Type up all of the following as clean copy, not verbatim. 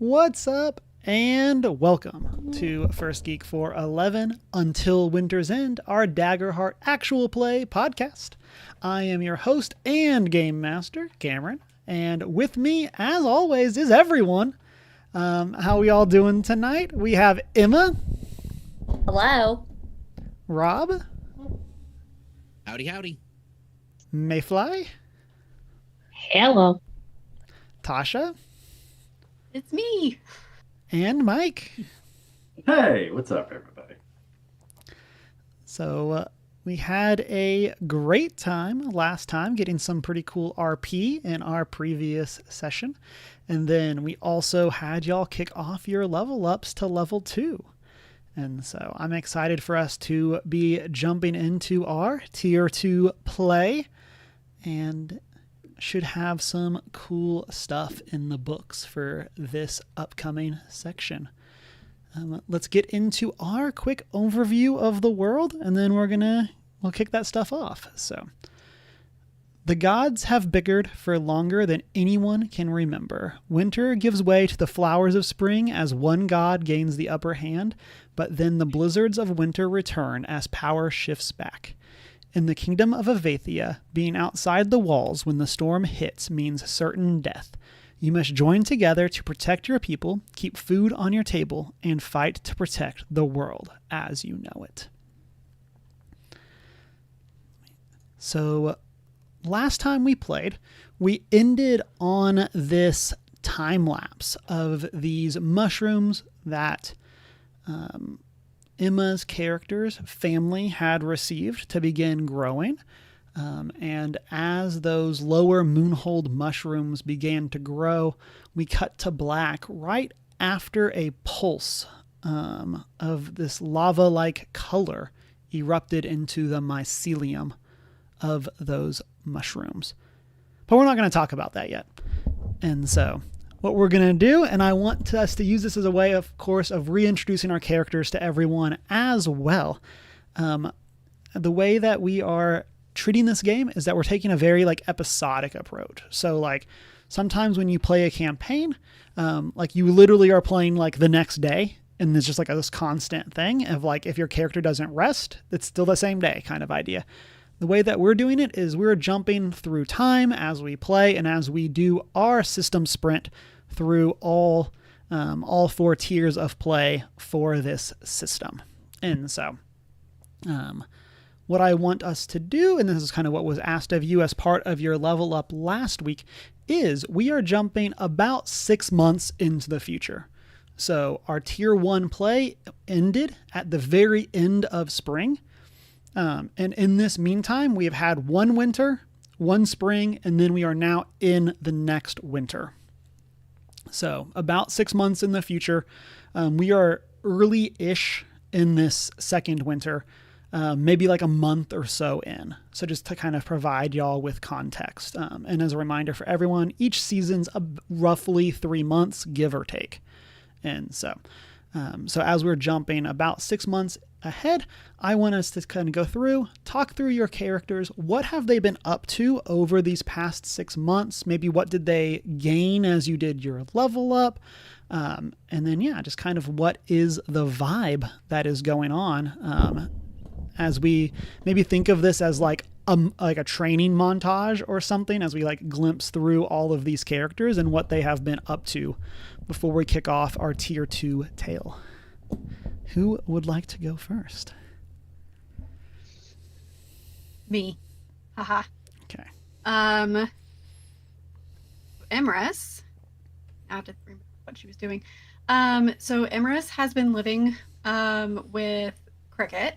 What's up? And welcome to First Geek for 11 Until Winter's End, our Daggerheart Actual Play podcast. I am your host and game master, Cameron, and with me, as always, is everyone. How we all doing tonight? We have Emma. Hello. Rob. Howdy, howdy. Mayfly. Hello. Tasha. It's me. And Mike. Hey, what's up, everybody? So we had a great time last time getting some pretty cool RP in our previous session. And then we also had y'all kick off your level ups to level 2. And so I'm excited for us to be jumping into our tier 2 play and should have some cool stuff in the books for this upcoming section. Let's get into our quick overview of the world, and then we'll kick that stuff off. So, the gods have bickered for longer than anyone can remember. Winter gives way to the flowers of spring as one god gains the upper hand, but then the blizzards of winter return as power shifts back. In the kingdom of Avathia, being outside the walls when the storm hits means certain death. You must join together to protect your people, keep food on your table, and fight to protect the world as you know it. So, last time we played, we ended on this time lapse of these mushrooms that Emma's character's family had received to begin growing. And as those lower moonhold mushrooms began to grow, we cut to black right after a pulse of this lava-like color erupted into the mycelium of those mushrooms. But we're not going to talk about that yet. And so what we're going to do, and I want us to use this as a way, of course, of reintroducing our characters to everyone as well. The way that we are treating this game is that we're taking a very episodic approach. So sometimes when you play a campaign, you literally are playing the next day, and there's just this constant thing of if your character doesn't rest, it's still the same day kind of idea. The way that we're doing it is we're jumping through time as we play and as we do our system sprint through all 4 tiers of play for this system. And so what I want us to do, and this is kind of what was asked of you as part of your level up last week, is we are jumping about 6 months into the future. So our tier 1 play ended at the very end of spring. And in this meantime, we have had 1 winter, 1 spring, and then we are now in the next winter. So about 6 months in the future, we are early-ish in this second winter, maybe a month or so in. So just to kind of provide y'all with context. And as a reminder for everyone, each season's roughly 3 months, give or take. And so as we're jumping about 6 months ahead, I want us to kind of go through, talk through your characters. What have they been up to over these past 6 months? Maybe what did they gain as you did your level up? And then, just kind of what is the vibe that is going on as we maybe think of this as like a training montage or something, as we glimpse through all of these characters and what they have been up to before we kick off our tier 2 tale. Who would like to go first? Me. Haha. Okay. Emrys. I have to remember what she was doing. So Emrys has been living with Cricket,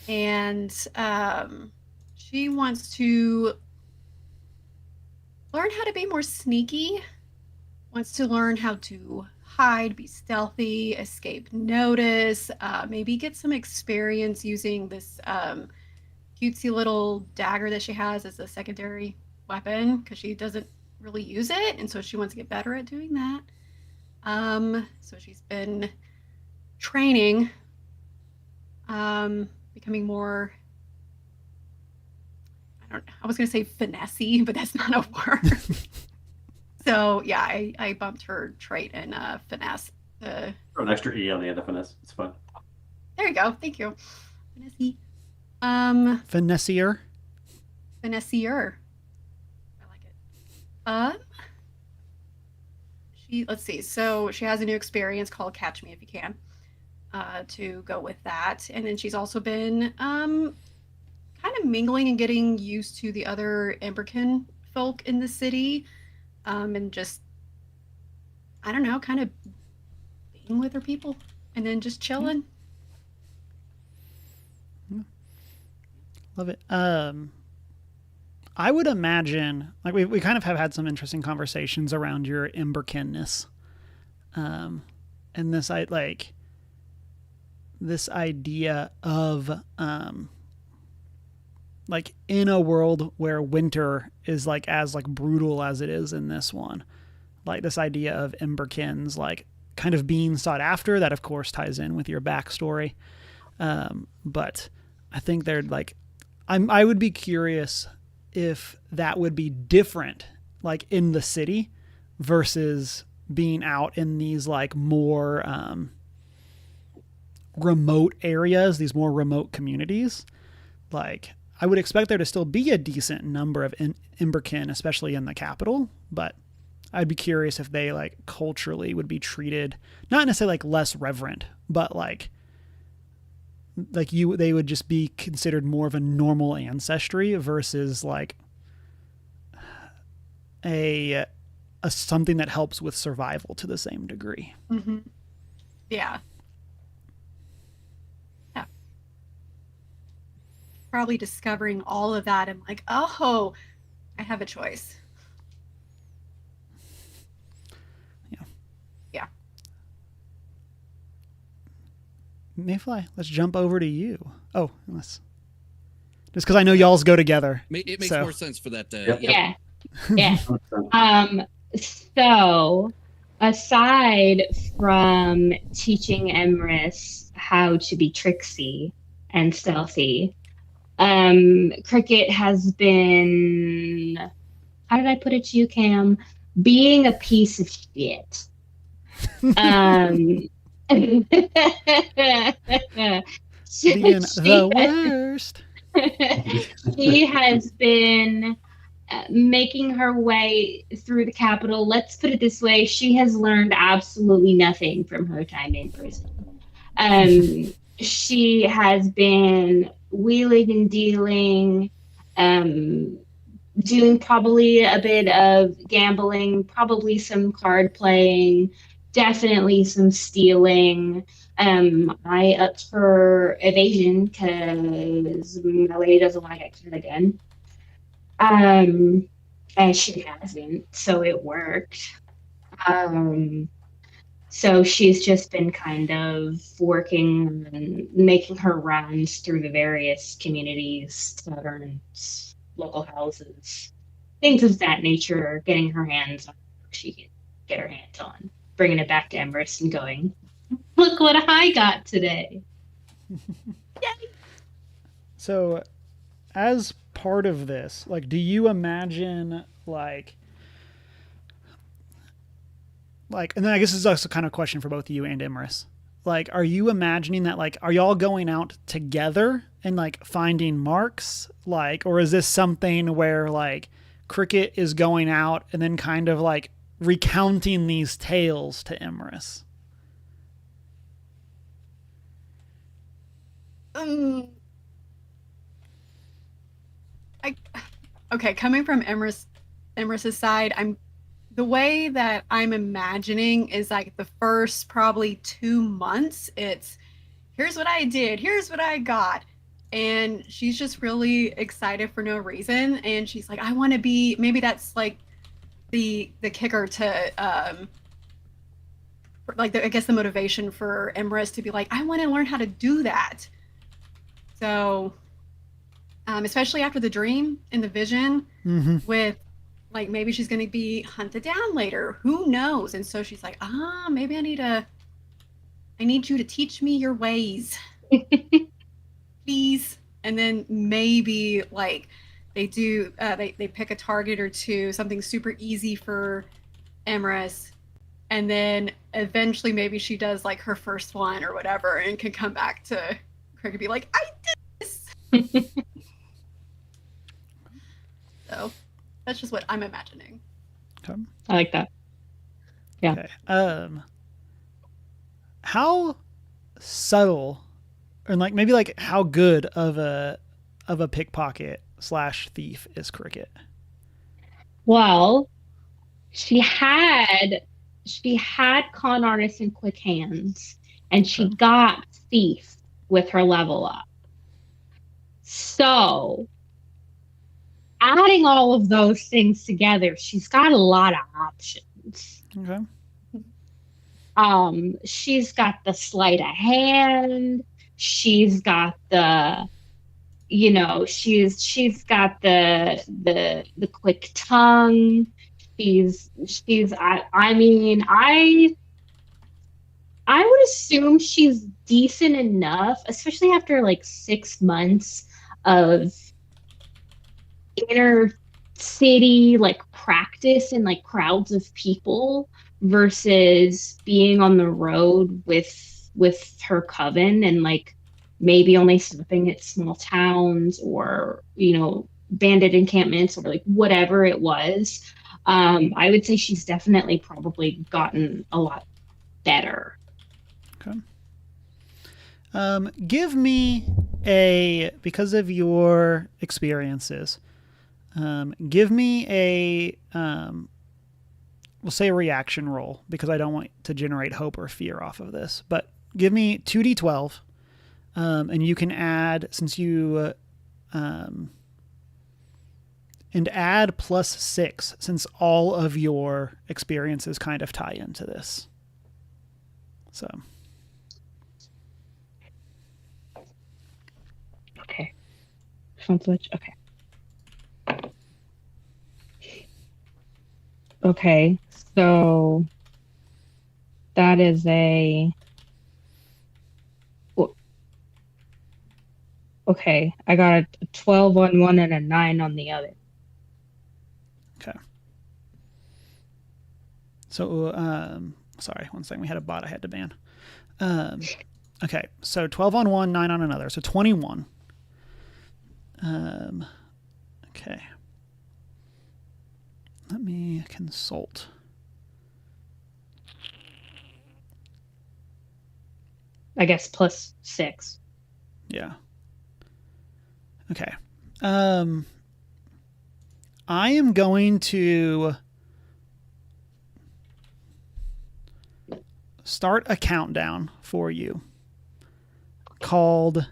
and she wants to learn how to be more sneaky. Wants to learn how to hide, be stealthy, escape notice, maybe get some experience using this cutesy little dagger that she has as a secondary weapon, because she doesn't really use it, and so she wants to get better at doing that. So she's been training, becoming more, I was going to say finessey, but that's not a word. So yeah, I bumped her trait in finesse. Throw an extra E on the end of finesse. It's fun. There you go. Thank you. Finesse. Um, Finessier. Finessier. I like it. Let's see. So she has a new experience called Catch Me If You Can. To go with that, and then she's also been kind of mingling and getting used to the other Emberkin folk in the city, and just I don't know, kind of being with her people, and then just chilling. Love it. I would imagine, like we kind of have had some interesting conversations around your Emberkinness, and this idea of like in a world where winter is like as like brutal as it is in this one, like this idea of Emberkins like kind of being sought after. That of course ties in with your backstory, but I think they're like I would be curious if that would be different like in the city versus being out in these like more remote areas, these more remote communities. Like I would expect there to still be a decent number of Emberkin, especially in the capital, but I'd be curious if they like culturally would be treated not necessarily like less reverent, but like they would just be considered more of a normal ancestry versus like a something that helps with survival to the same degree. Mm-hmm. Yeah. Yeah. Probably discovering all of that and like, oh, I have a choice. Yeah. Yeah. Mayfly, let's jump over to you. Oh, unless just because I know y'all's go together. It makes so. more sense for that. Yep. Yeah. Yeah. So aside from teaching Emrys how to be tricksy and stealthy, Cricket has been, how did I put it to you, Cam? Being a piece of shit. Being the worst. She has been making her way through the capital. Let's put it this way: she has learned absolutely nothing from her time in prison. She has been wheeling and dealing, doing probably a bit of gambling, probably some card playing, definitely some stealing. I upped her evasion because my lady doesn't want to get caught again. And she hasn't, so it worked. So she's just been kind of working and making her rounds through the various communities, taverns, local houses, things of that nature, getting her hands on what she can get her hands on, bringing it back to Emrys and going, look what I got today. So, as part of this, like, do you imagine like, and then I guess this is also kind of a question for both you and Imris. Like, are you imagining that, like, are y'all going out together and like finding marks, like, or is this something where like Cricket is going out and then kind of like recounting these tales to Imris? Okay, coming from Emrys's side, the way that I'm imagining is like the first probably 2 months, it's here's what I did, here's what I got. And she's just really excited for no reason. And she's like, I want to be, maybe that's like the kicker to like I guess the motivation for Emrys to be like, I want to learn how to do that. So especially after the dream and the vision with like maybe she's going to be hunted down later, who knows. And so she's like, maybe I need you to teach me your ways please. And then maybe like they do they pick a target or two, something super easy for Emrys, and then eventually maybe she does like her first one or whatever and can come back to Cricket and be like, I did this. So that's just what I'm imagining. Okay. I like that. Yeah. Okay. How subtle, and like maybe like how good of a pickpocket / thief is Cricket? Well, she had con artist and quick hands, and she Okay. got thief with her level up. So adding all of those things together, she's got a lot of options. Okay. She's got the sleight of hand. She's got the, she's got the quick tongue. I would assume she's decent enough, especially after like 6 months of inner city like practice in like crowds of people versus being on the road with her coven and like maybe only stopping at small towns or bandit encampments or like whatever it was. I would say she's definitely probably gotten a lot better. Okay. Give me because of your experiences, give me we'll say a reaction roll because I don't want to generate hope or fear off of this, but give me 2d12, and you can add, since you, and add +6 since all of your experiences kind of tie into this. So. Okay. Phone switch. Okay. Okay. So that is okay. I got a 12 on one and a 9 on the other. Okay. So, sorry, one second. We had a bot I had to ban. Okay, so 12 on one, 9 on another. So 21. Okay. Let me consult. I guess +6. Yeah. Okay. I am going to start a countdown for you called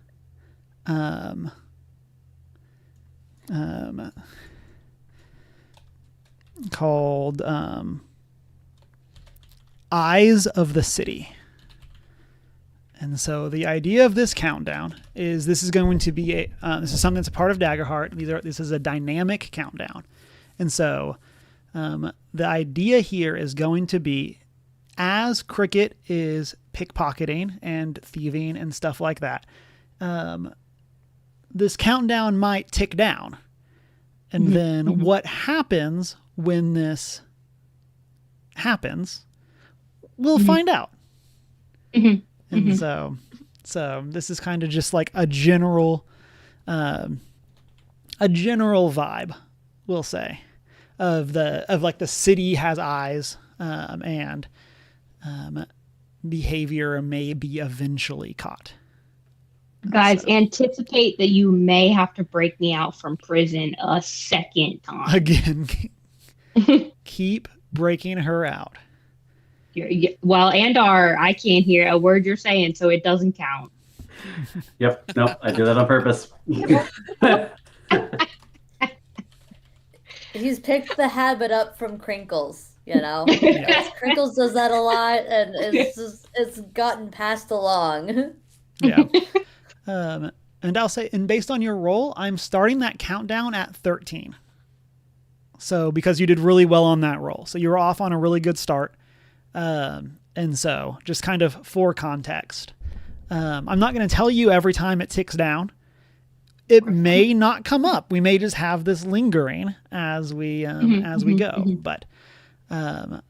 Eyes of the City. And so the idea of this countdown is this is going to be this is something that's a part of Daggerheart. This is a dynamic countdown. And so the idea here is going to be, as Cricket is pickpocketing and thieving and stuff like that, this countdown might tick down. And then what happens when this happens, we'll find out. Mm-hmm. And so this is kind of just like a general vibe, we'll say, of like the city has eyes, and behavior may be eventually caught. Guys, anticipate that you may have to break me out from prison a second time. Again, keep breaking her out. I can't hear a word you're saying, so it doesn't count. Yep. Nope. I did that on purpose. He's picked the habit up from Crinkles, Crinkles does that a lot, and it's gotten passed along. Yeah. And I'll say, and based on your roll, I'm starting that countdown at 13. So because you did really well on that roll, so you were off on a really good start. And so just kind of for context, I'm not going to tell you every time it ticks down. It may not come up. We may just have this lingering as we go. But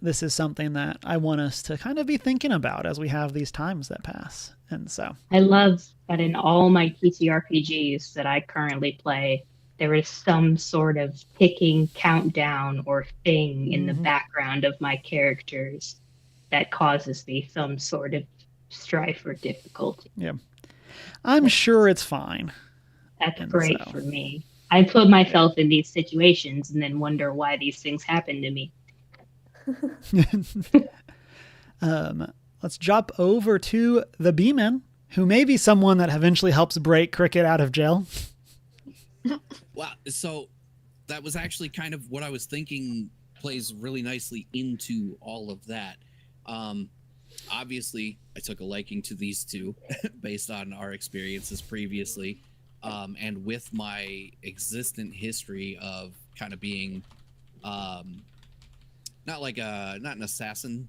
this is something that I want us to kind of be thinking about as we have these times that pass. And so, I love that in all my TTRPGs that I currently play, there is some sort of ticking countdown or thing in the background of my characters that causes me some sort of strife or difficulty. yeah, I'm sure it's fine. That's And great so, for me. I put myself in these situations and then wonder why these things happen to me. let's jump over to the B-Men, who may be someone that eventually helps break Cricket out of jail. Wow. So that was actually kind of what I was thinking plays really nicely into all of that. Obviously, I took a liking to these two based on our experiences previously. And with my existent history of kind of being not an assassin,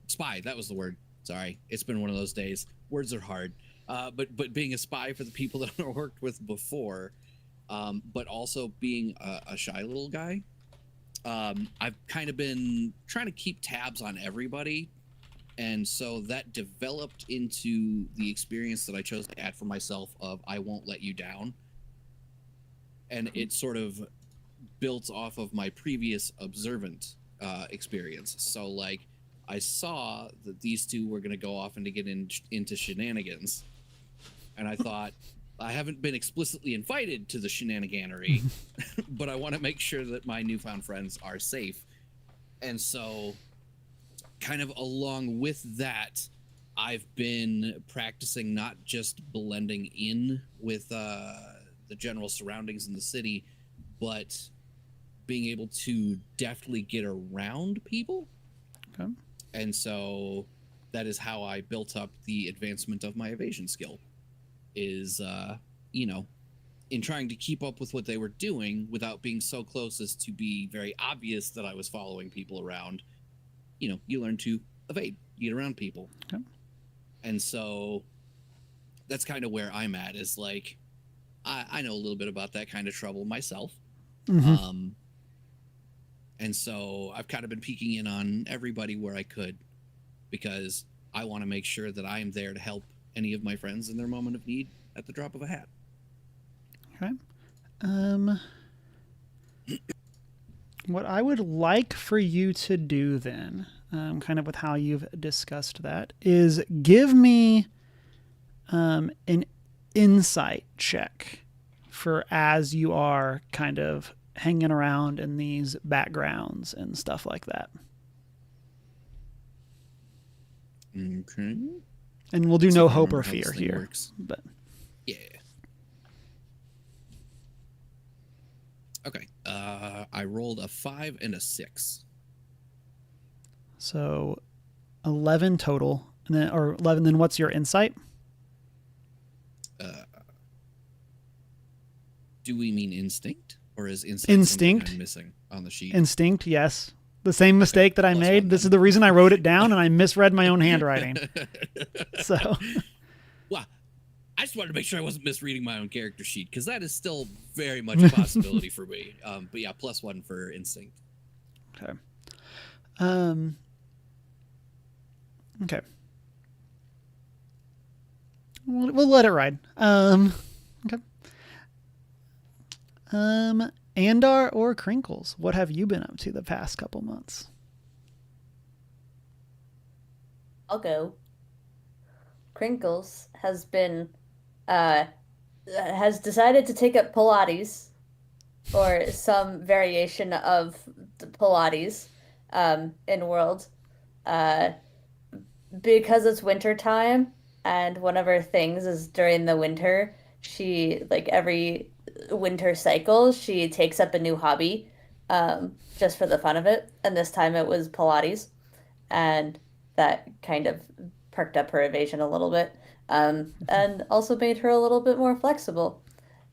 spy, that was the word. Sorry, it's been one of those days. Words are hard. But being a spy for the people that I worked with before, but also being a shy little guy, I've kind of been trying to keep tabs on everybody. And so that developed into the experience that I chose to add for myself of I won't let you down. And it sort of built off of my previous observant experience. So like I saw that these two were going to go off and to get into shenanigans. And I thought, I haven't been explicitly invited to the shenaniganery, but I want to make sure that my newfound friends are safe. And so kind of along with that, I've been practicing not just blending in with the general surroundings in the city, but being able to deftly get around people. Okay. And so that is how I built up the advancement of my evasion skill, is, in trying to keep up with what they were doing without being so close as to be very obvious that I was following people around. You learn to evade, you get around people. Okay. And so that's kind of where I'm at, is like, I know a little bit about that kind of trouble myself. Mm-hmm. And so I've kind of been peeking in on everybody where I could, because I want to make sure that I am there to help any of my friends in their moment of need at the drop of a hat. Okay. What I would like for you to do then, kind of with how you've discussed that, is give me an insight check for as you are kind of hanging around in these backgrounds and stuff like that. Okay. And we'll do no hope or fear here. Works. But yeah. Okay. I rolled a 5 and a 6. So 11 total. And then, or 11, then what's your insight? Do we mean instinct? Or is insight something I'm missing on the sheet? Instinct, yes. The same mistake that I made. This is the reason I wrote it down, and I misread my own handwriting. So, well, I just wanted to make sure I wasn't misreading my own character sheet, because that is still very much a possibility for me. But yeah, +1 for instinct. Okay. Okay. We'll let it ride. Okay. Andar or Crinkles, what have you been up to the past couple months? I'll go. Crinkles has been has decided to take up Pilates, or some variation of the Pilates in world, because it's winter time, and one of her things is during the winter she, like, every winter cycle she takes up a new hobby, just for the fun of it, and this time it was Pilates, and that kind of perked up her evasion a little bit, and also made her a little bit more flexible.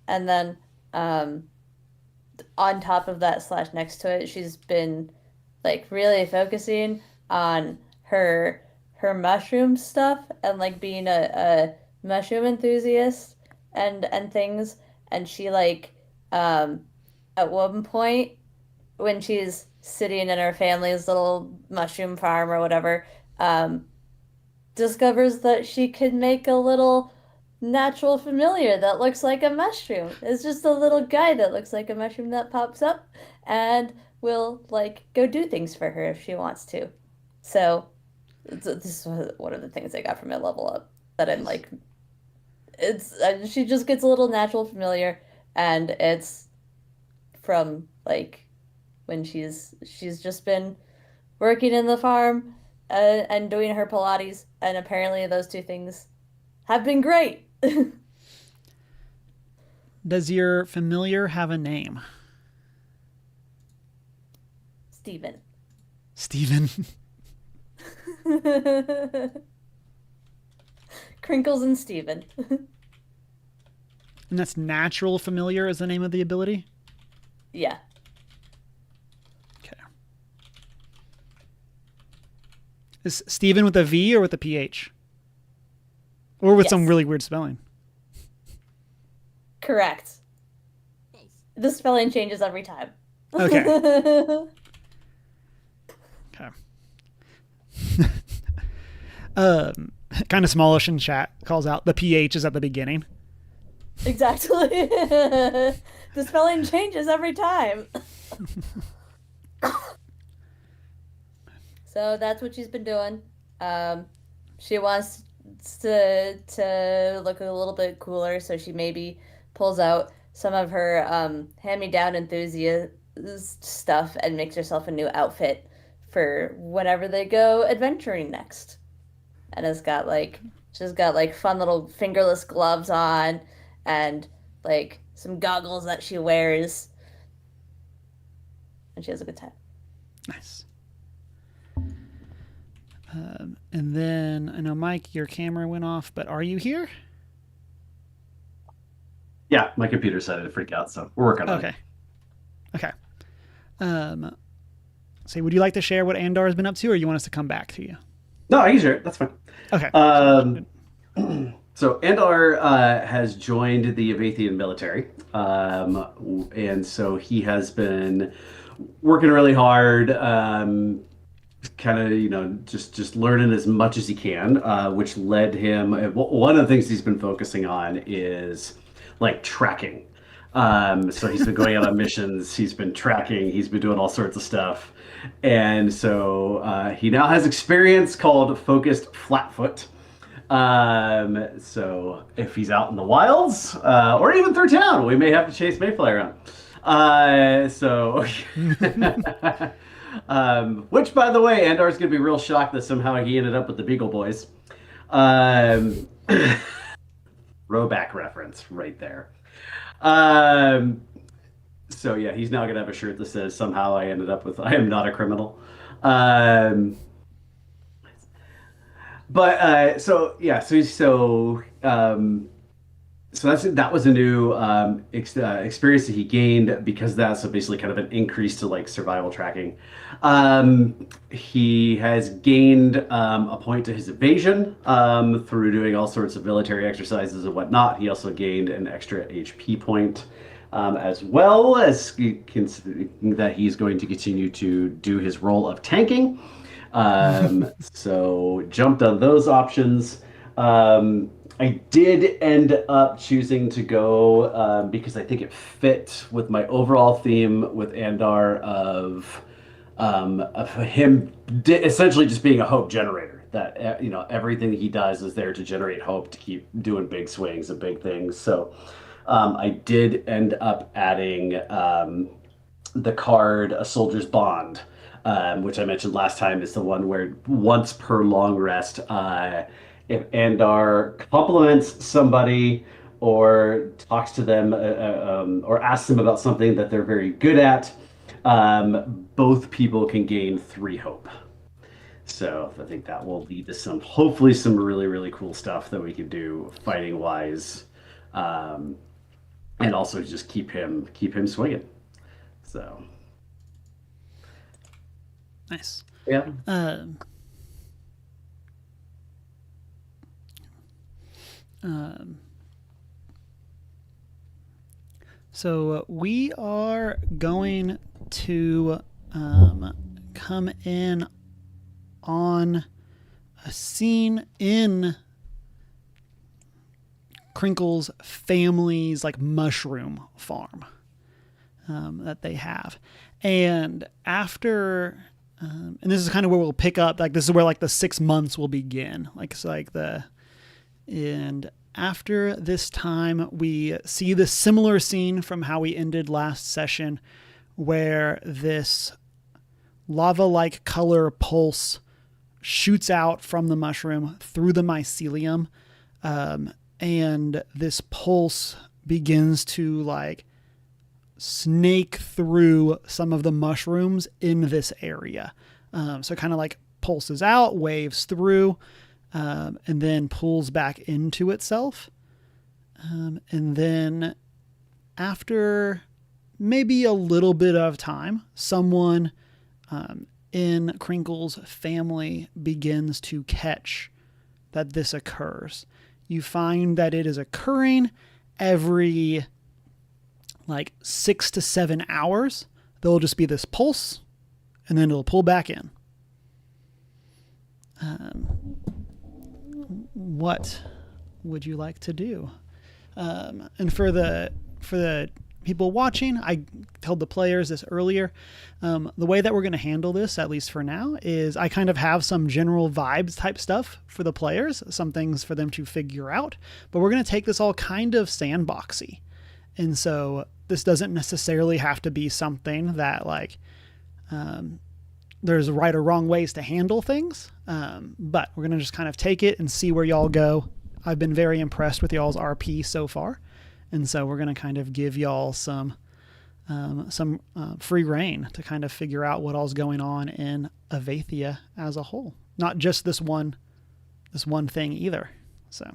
And then on top of that, slash next to it, she's been like really focusing on her mushroom stuff, and like being a mushroom enthusiast and things. And she, like, at one point when she's sitting in her family's little mushroom farm or whatever, um, discovers that she can make a little natural familiar that looks like a mushroom. It's just a little guy that looks like a mushroom that pops up and will like go do things for her if she wants to. So this is one of the things I got from my level up that I'm like, it's she just gets a little natural familiar, and it's from like when she's just been working in the farm and doing her Pilates, and apparently those two things have been great. Does your familiar have a name? Steven. Steven. Crinkles and Steven. And that's natural familiar is the name of the ability? Yeah. Okay. Is Steven with a V or with a PH? Or with some Yes. really weird spelling? Correct. Both. The spelling changes every time. Okay. Okay. Kind of smallish in chat calls out the PH is at the beginning. Exactly. The spelling changes every time. So that's what she's been doing. She wants to look a little bit cooler, so she maybe pulls out some of her hand-me-down enthusiast stuff and makes herself a new outfit for whenever they go adventuring next. And she's got like fun little fingerless gloves on and like some goggles that she wears. And she has a good time. Nice. And then I know, Mike, your camera went off, but are you here? Yeah, my computer decided to freak out, so we're working on it. Okay. So would you like to share what Andar has been up to, or you want us to come back to you? No, I can share it. That's fine. Okay. So Andar has joined the Avathian military, and so he has been working really hard, kind of just learning as much as he can, which led him. One of the things he's been focusing on is like tracking. So he's been going out on missions. He's been tracking. He's been doing all sorts of stuff, and so he now has experience called focused flatfoot. So if he's out in the wilds, or even through town, we may have to chase Mayfly around. Which, by the way, Andar's gonna be real shocked that somehow he ended up with the Beagle Boys. Rowback reference right there. So yeah, he's now gonna have a shirt that says somehow I ended up with I am not a criminal. So that was a new experience that he gained because that's basically kind of an increase to like survival tracking. He has gained a point to his evasion through doing all sorts of military exercises and whatnot. He also gained an extra HP point, as well as that he's going to continue to do his role of tanking. So jumped on those options. I did end up choosing to go because I think it fit with my overall theme with Andar of him essentially just being a hope generator. That everything he does is there to generate hope to keep doing big swings and big things. So I did end up adding the card A Soldier's Bond, which I mentioned last time is the one where once per long rest, if Andar compliments somebody or talks to them or asks them about something that they're very good at, both people can gain 3 hope. So I think that will lead to hopefully some really, really cool stuff that we can do fighting wise, and also just keep him swinging. So Nice. yeah. So we are going to come in on a scene in Crinkle's family's like mushroom farm that they have. And after and this is kind of where we'll pick up, like this is where like the 6 months will begin, like it's like the and after this time we see this similar scene from how we ended last session, where this lava like color pulse shoots out from the mushroom through the mycelium, and this pulse begins to like snake through some of the mushrooms in this area. So kind of like pulses out, waves through, and then pulls back into itself. And then after maybe a little bit of time, someone in Crinkle's family begins to catch that this occurs. You find that it is occurring every like 6 to 7 hours. There'll just be this pulse, and then it'll pull back in. What would you like to do? And for the people watching, I told the players this earlier. The way that we're going to handle this, at least for now, is I kind of have some general vibes type stuff for the players, some things for them to figure out, but we're going to take this all kind of sandboxy. And so this doesn't necessarily have to be something that like there's right or wrong ways to handle things, but we're going to just kind of take it and see where y'all go. I've been very impressed with y'all's RP so far, and so we're going to kind of give y'all some free reign to kind of figure out what all's going on in Avathia as a whole, not just this one thing either. So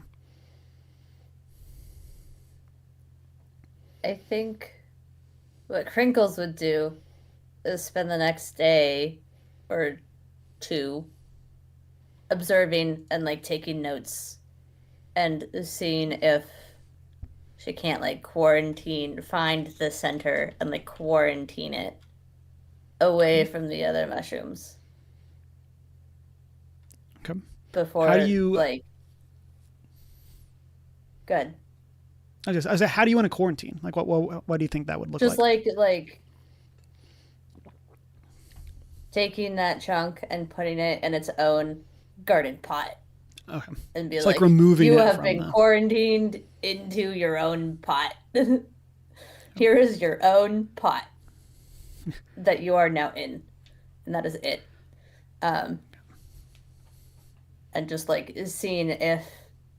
I think what Crinkles would do is spend the next day or two observing and like taking notes and seeing if she can't like find the center and like quarantine it away from the other mushrooms. Okay. Before how do you like good. I was like, how do you want to quarantine? Like, what do you think that would look Just like? like taking that chunk and putting it in its own garden pot. Okay. And be it's like removing you it have from been quarantined into your own pot. Here is your own pot that you are now in, and that is it. And just like seeing if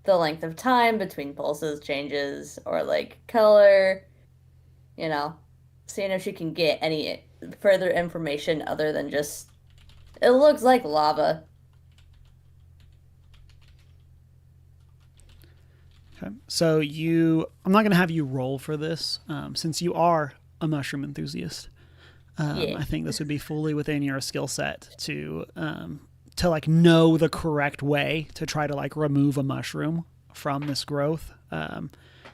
the length of time between pulses changes or like color, seeing if she can get any further information other than just it looks like lava. Okay. So I'm not going to have you roll for this, since you are a mushroom enthusiast. I think this would be fully within your skill set to like know the correct way to try to like remove a mushroom from this growth.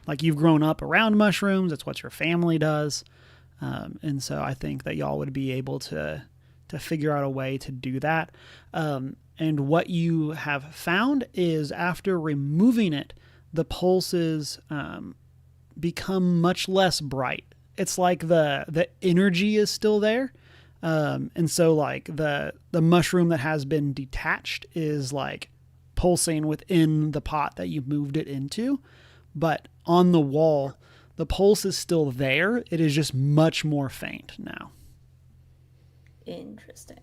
Like you've grown up around mushrooms. It's what your family does. And so I think that y'all would be able to figure out a way to do that. And what you have found is after removing it, the pulses become much less bright. It's like the energy is still there. And so like the mushroom that has been detached is like pulsing within the pot that you moved it into. But on the wall, the pulse is still there. It is just much more faint now. Interesting.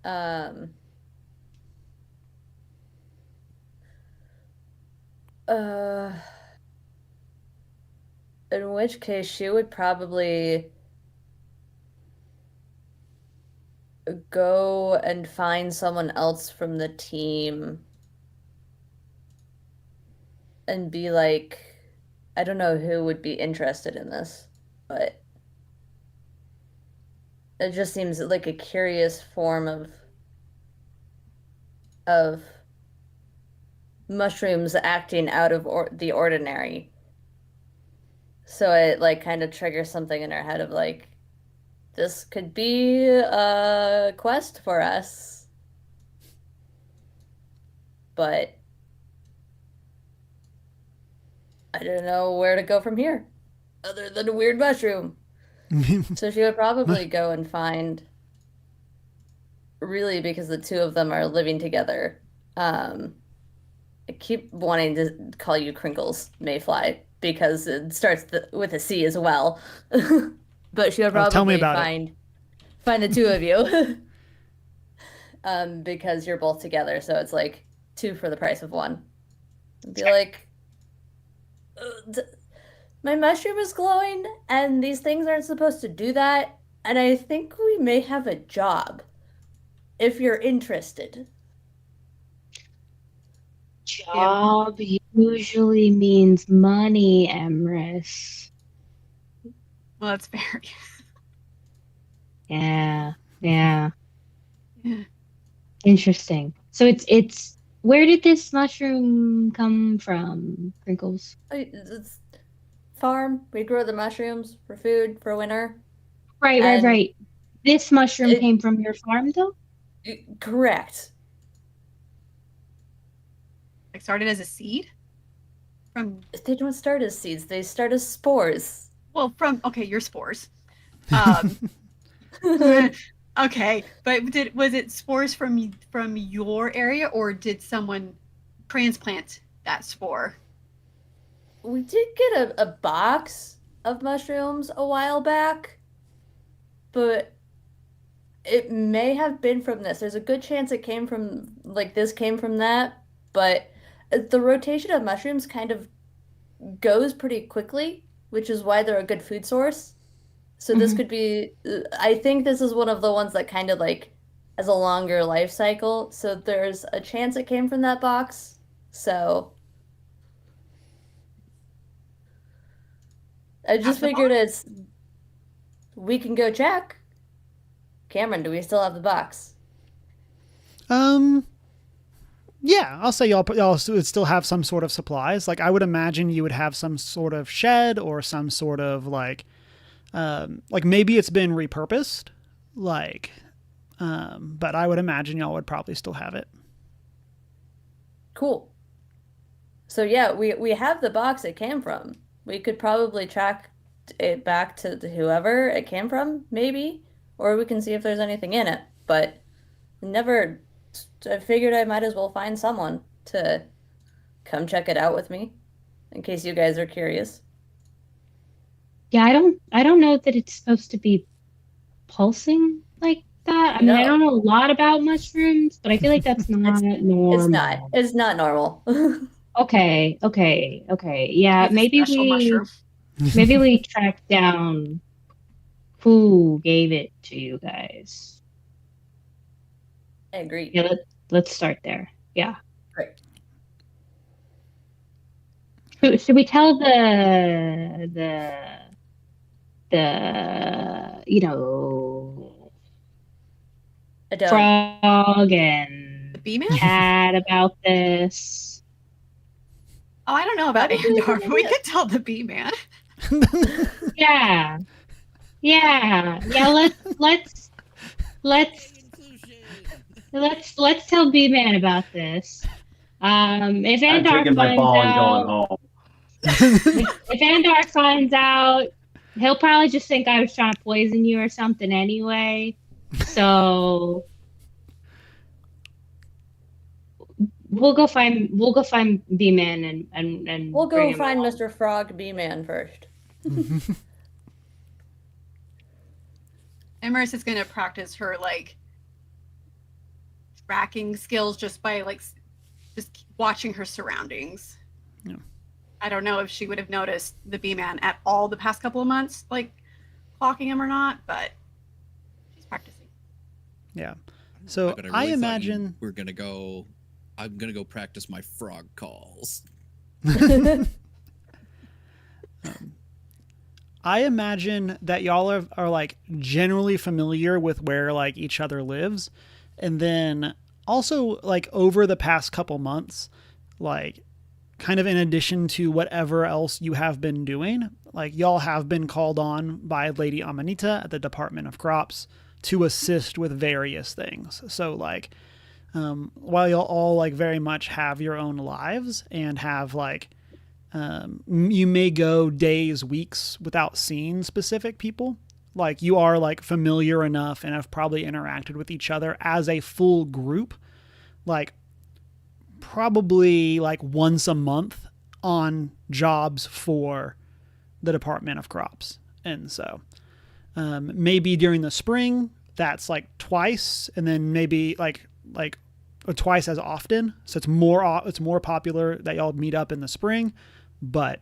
In which case she would probably go and find someone else from the team and be like, I don't know who would be interested in this, but it just seems like a curious form of mushrooms acting out of the ordinary. So it like kind of triggers something in her head of like, this could be a quest for us, but I don't know where to go from here other than a weird mushroom. So she would probably go and find, really, because the two of them are living together. I keep wanting to call you Crinkles Mayfly because it starts with a C as well. But she would Oh, tell me probably about it. find the two of you. Because you're both together, so it's like two for the price of one. And be like, my mushroom is glowing, and these things aren't supposed to do that. And I think we may have a job if you're interested. Job usually means money, Emrys. Well, that's fair. Yeah. Yeah. Interesting. So it's where did this mushroom come from, Crinkles? It's farm. We grow the mushrooms for food for winter. Right. And This mushroom it came from your farm, though? correct. Like started as a seed from They don't start as seeds. They start as spores. okay, your spores. Okay, but was it spores from your area, or did someone transplant that spore? We did get a box of mushrooms a while back, but it may have been from this. There's a good chance it came from, like, this came from that, but the rotation of mushrooms kind of goes pretty quickly, which is why they're a good food source. So this Mhm. could be, I think this is one of the ones that kind of like has a longer life cycle. So there's a chance it came from that box. So I Have just the figured box? we can go check. Cameron, do we still have the box? Yeah, I'll say y'all would still have some sort of supplies. Like I would imagine you would have some sort of shed or some sort of like maybe it's been repurposed, like, but I would imagine y'all would probably still have it. Cool. So yeah, we have the box it came from. We could probably track it back to whoever it came from, maybe, or we can see if there's anything in it. But never, I figured I might as well find someone to come check it out with me, in case you guys are curious. Yeah, I don't know that it's supposed to be pulsing like that. I mean, I don't No, know a lot about mushrooms, but I feel like that's not it's not. normal. It's not normal. Okay. Yeah, He's a special mushroom. maybe we track down who gave it to you guys. I agree. Yeah, let's start there. Yeah. Great. Should we tell the I don't. frog The and bee man? cat about this? Oh, I don't know about That would be a Andar, good but we idea. could tell the bee man. Yeah. Let's Inclusion. let's tell B-Man about this. If I'm Andar taking my finds ball and out, going home. if Andar finds out, he'll probably just think I was trying to poison you or something anyway. So we'll go find B-Man and We'll bring go him find along. Mr. Frog Bee Man first. Emerus is going to practice her like tracking skills just by just watching her surroundings. Yeah. I don't know if she would have noticed the bee man at all the past couple of months, like clocking him or not, but she's practicing. Yeah. So But I really thought imagine we're gonna go. I'm gonna go practice my frog calls. I imagine that y'all are like generally familiar with where like each other lives, and then also like over the past couple months, like kind of in addition to whatever else you have been doing, like y'all have been called on by Lady Amanita at the Department of Crops to assist with various things. So like, while y'all all like very much have your own lives and have like, you may go days, weeks without seeing specific people. Like you are like familiar enough and have probably interacted with each other as a full group, like probably like once a month on jobs for the Department of Crops. And so maybe during the spring that's like twice, and then maybe like twice as often. So it's more popular that y'all meet up in the spring, but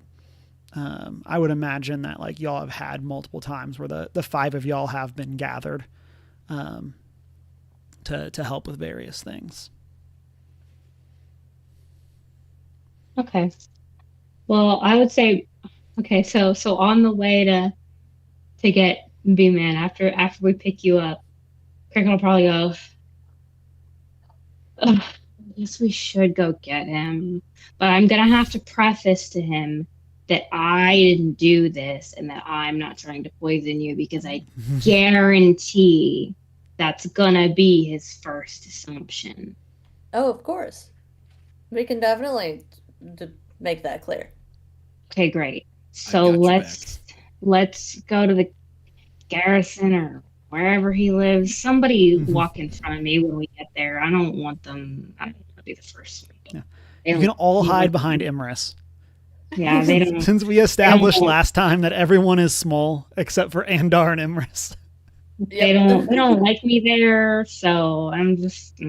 I would imagine that like y'all have had multiple times where the five of y'all have been gathered to help with various things. Okay. Well, I would say, okay, so on the way to get B-Man after we pick you up, Cricket will probably go, "Ugh, I guess we should go get him. But I'm gonna have to preface to him that I didn't do this and that I'm not trying to poison you, because I guarantee that's gonna be his first assumption." Oh, of course. We can definitely make that clear. Okay, great. So got your let's go to the garrison or wherever he lives. Somebody walk in front of me when we get there. I don't want them. I don't want to be the first one. Yeah. You can all hide behind Imris. Yeah, they don't. Since we established last time that everyone is small except for Andar and Imris. They don't like me there, so I'm just.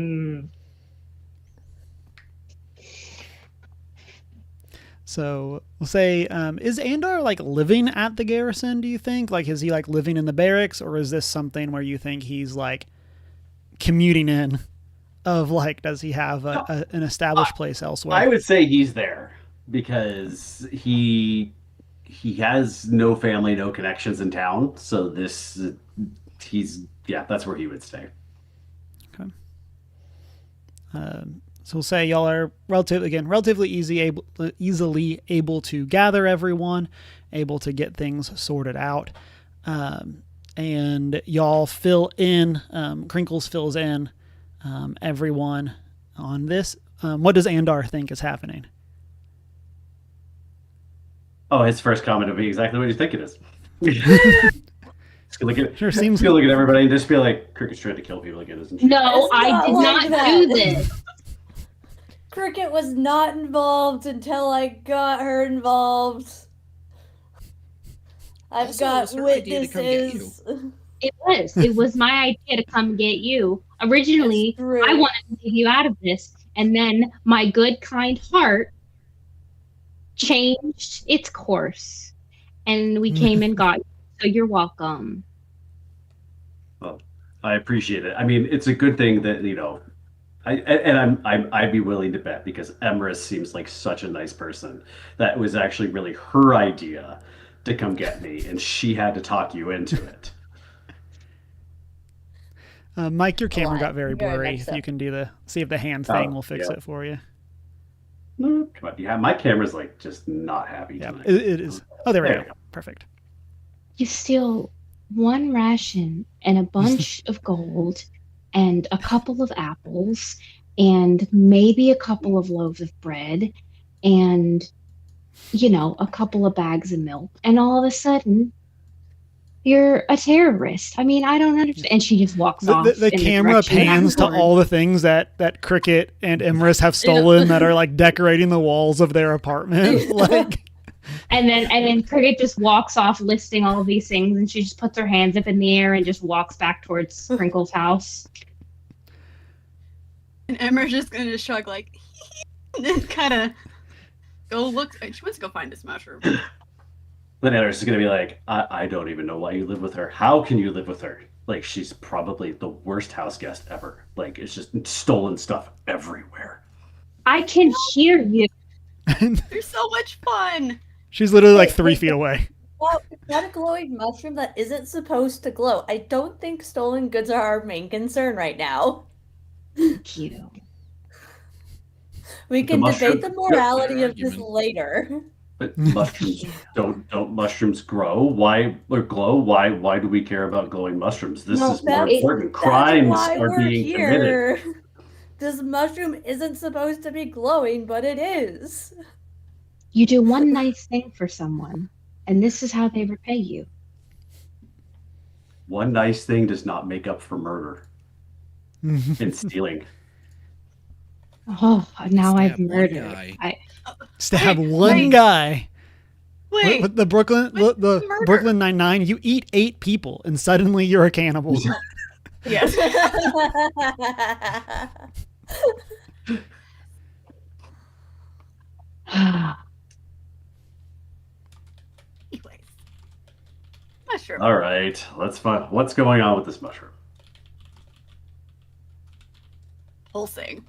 So we'll say, is Andar like living at the garrison? Do you think, like, is he like living in the barracks, or is this something where you think he's like commuting in? Of like, does he have an established place elsewhere? I would say he's there because he has no family, no connections in town. So that's where he would stay. Okay. So we'll say y'all are relatively easily able to gather everyone, able to get things sorted out, and y'all fill in. Crinkles fills in everyone on this. What does Andar think is happening? Oh, his first comment would be exactly what you think it is. Look at everybody and just be like, Cricket's trying to kill people again, isn't she? No, I did not do this. Cricket was not involved until I got her involved. I've got witnesses. It was my idea to come get you. Originally, I wanted to get you out of this, and then my good, kind heart changed its course, and we came and got you. So you're welcome. Well, I appreciate it. I mean, it's a good thing that, you know, I'd be willing to bet, because Emrys seems like such a nice person, that it was actually really her idea to come get me, and she had to talk you into it. Mike, your camera got very blurry. If you can see if the hand thing will fix it for you. No, come on. Yeah, my camera's like just not happy tonight. It is. Oh, there we go. Perfect. You steal one ration and a bunch of gold and a couple of apples and maybe a couple of loaves of bread and, you know, a couple of bags of milk. And all of a sudden, you're a terrorist. I mean, I don't understand. And she just walks off. The camera pans to all the things that Cricket and Imris have stolen that are like decorating the walls of their apartment. Like, and then Cricket just walks off listing all of these things, and she just puts her hands up in the air and just walks back towards Crinkle's house. And Imris just gonna shrug like, and then kind of go look. She wants to go find this mushroom. Then Eris is going to be like, I don't even know why you live with her. How can you live with her? Like, she's probably the worst house guest ever. Like, it's just stolen stuff everywhere. I can hear you. They're so much fun. She's literally like 3 feet away. Well, it's not a glowing mushroom that isn't supposed to glow. I don't think stolen goods are our main concern right now. Thank you. We can debate the mushroom- morality Fair of this argument. later. But mushrooms don't mushrooms grow? Why or glow? Why do we care about glowing mushrooms? This No, is more it- important. That's Crimes why are we're being committed. here. This mushroom isn't supposed to be glowing, but it is. You do one nice thing for someone, and this is how they repay you. One nice thing does not make up for murder and stealing. Oh, now I've Stab one murdered. guy. Stab Wait, one wait. guy. Wait. With the What's the murder? Brooklyn Nine-Nine, you eat 8 people and suddenly you're a cannibal. Yes. Anyways. Mushroom. All right, let's find what's going on with this mushroom. Pulsing.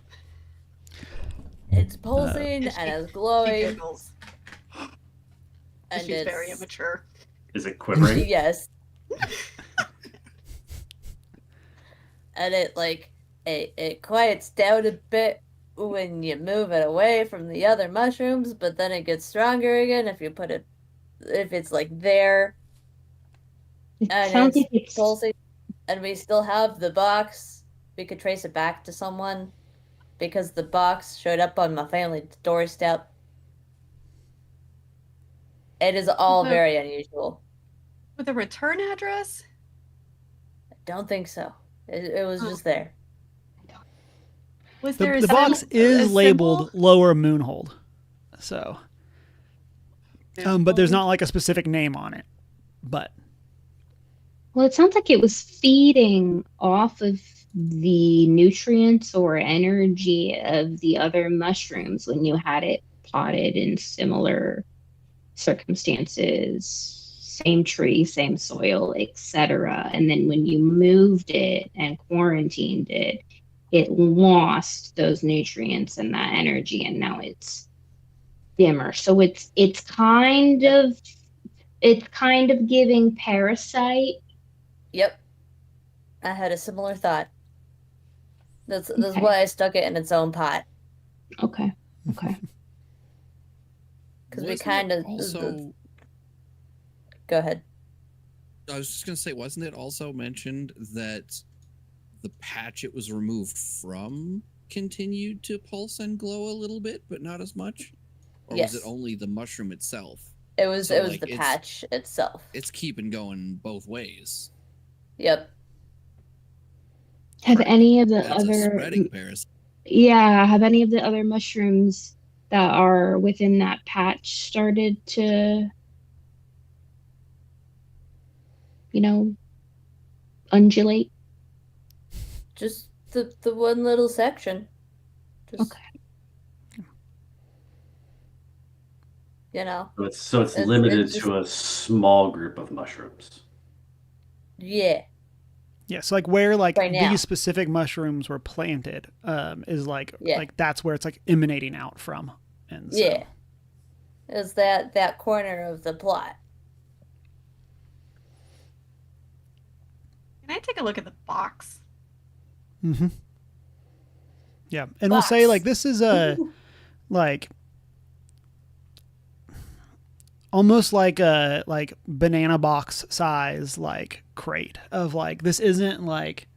It's pulsing She- and it's She glowing. giggles. And She's it's very immature. Is it quivering? Yes. And it quiets down a bit when you move it away from the other mushrooms, but then it gets stronger again if it's like there. It And sounds it's like it's pulsing, and we still have the box. We could trace it back to someone because the box showed up on my family's doorstep. It is all Mhm. very unusual. With a return address? I don't think so. It was Oh. just there. Was there The a box symbol- is a labeled symbol? Lower Moonhold. So, but there's not like a specific name on it. But Well, it sounds like it was feeding off of the nutrients or energy of the other mushrooms when you had it potted in similar circumstances, same tree, same soil, etc. And then when you moved it and quarantined it, it lost those nutrients and that energy, and now it's dimmer. So it's kind of giving parasite. Yep. I had a similar thought. That's Okay. why I stuck it in its own pot. Okay. Because we Wasn't it kind of also. Go ahead. I was just gonna say, wasn't it also mentioned that the patch it was removed from continued to pulse and glow a little bit, but not as much? Or was it Yes. only the mushroom itself? It was So, it was like, the it's- patch itself. It's keeping going both ways. Yep. Have any of the That's a other spreading parasite. have any of the other mushrooms that are within that patch started to, undulate? Just the one little section. Just, Okay. You know. So it's It's limited just- to a small group of mushrooms. Yeah. yeah, so like where like Right now. these specific mushrooms were planted is like Yeah. like that's where it's like emanating out from. And so, Yeah. Is that corner of the plot. Can I take a look at the box? Mm-hmm. Yeah, and we'll say Box. like this is a like almost like a like banana box size like crate of like this isn't like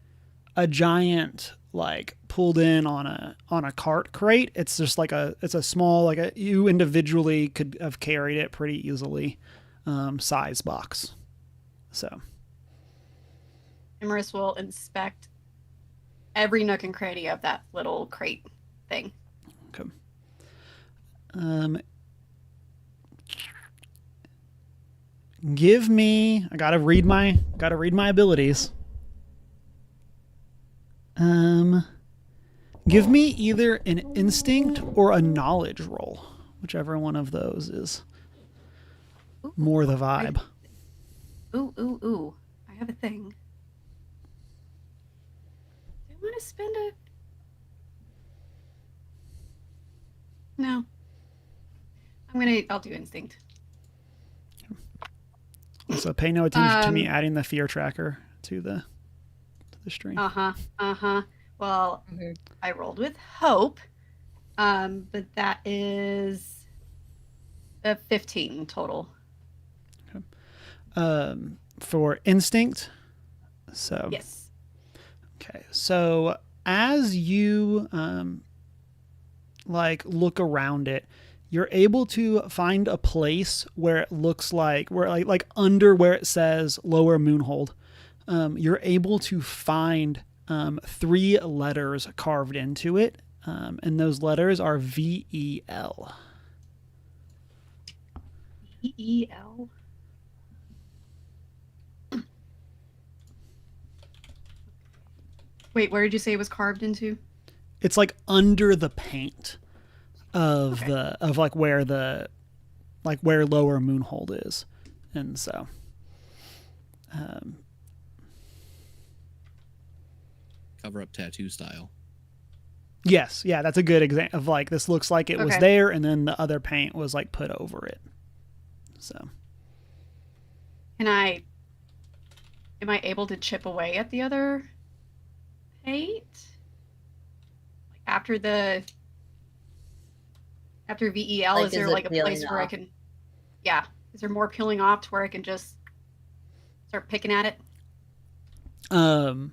a giant like pulled in on a cart crate. It's just like it's a small like you individually could have carried it pretty easily size box. So Immerse will inspect every nook and cranny of that little crate thing. okay. Give me. I gotta read my abilities. Give me either an instinct or a knowledge roll, whichever one of those is more the vibe. Ooh. I have a thing. Do I want to spend a... No. I'll do instinct. So pay no attention to me adding the fear tracker to the stream. Uh-huh. Well, Mhm. I rolled with hope, But that is a 15 total. For instinct. So Yes. okay. So as you like look around it, you're able to find a place where it looks like where like under where it says Lower Moonhold. You're able to find 3 letters carved into it, and those letters are VEL. EEL. Wait, where did you say it was carved into? It's like under the paint of Okay. where Lower Moonhold is, and so Cover up tattoo style. yes, yeah, that's a good example of like this looks like it was Okay. there, and then the other paint was like put over it. So Am I able to chip away at the other paint? Like after VEL, Like, is is there it like a place peeling where I off? can, yeah, is there more peeling off to where I can just start picking at it? um,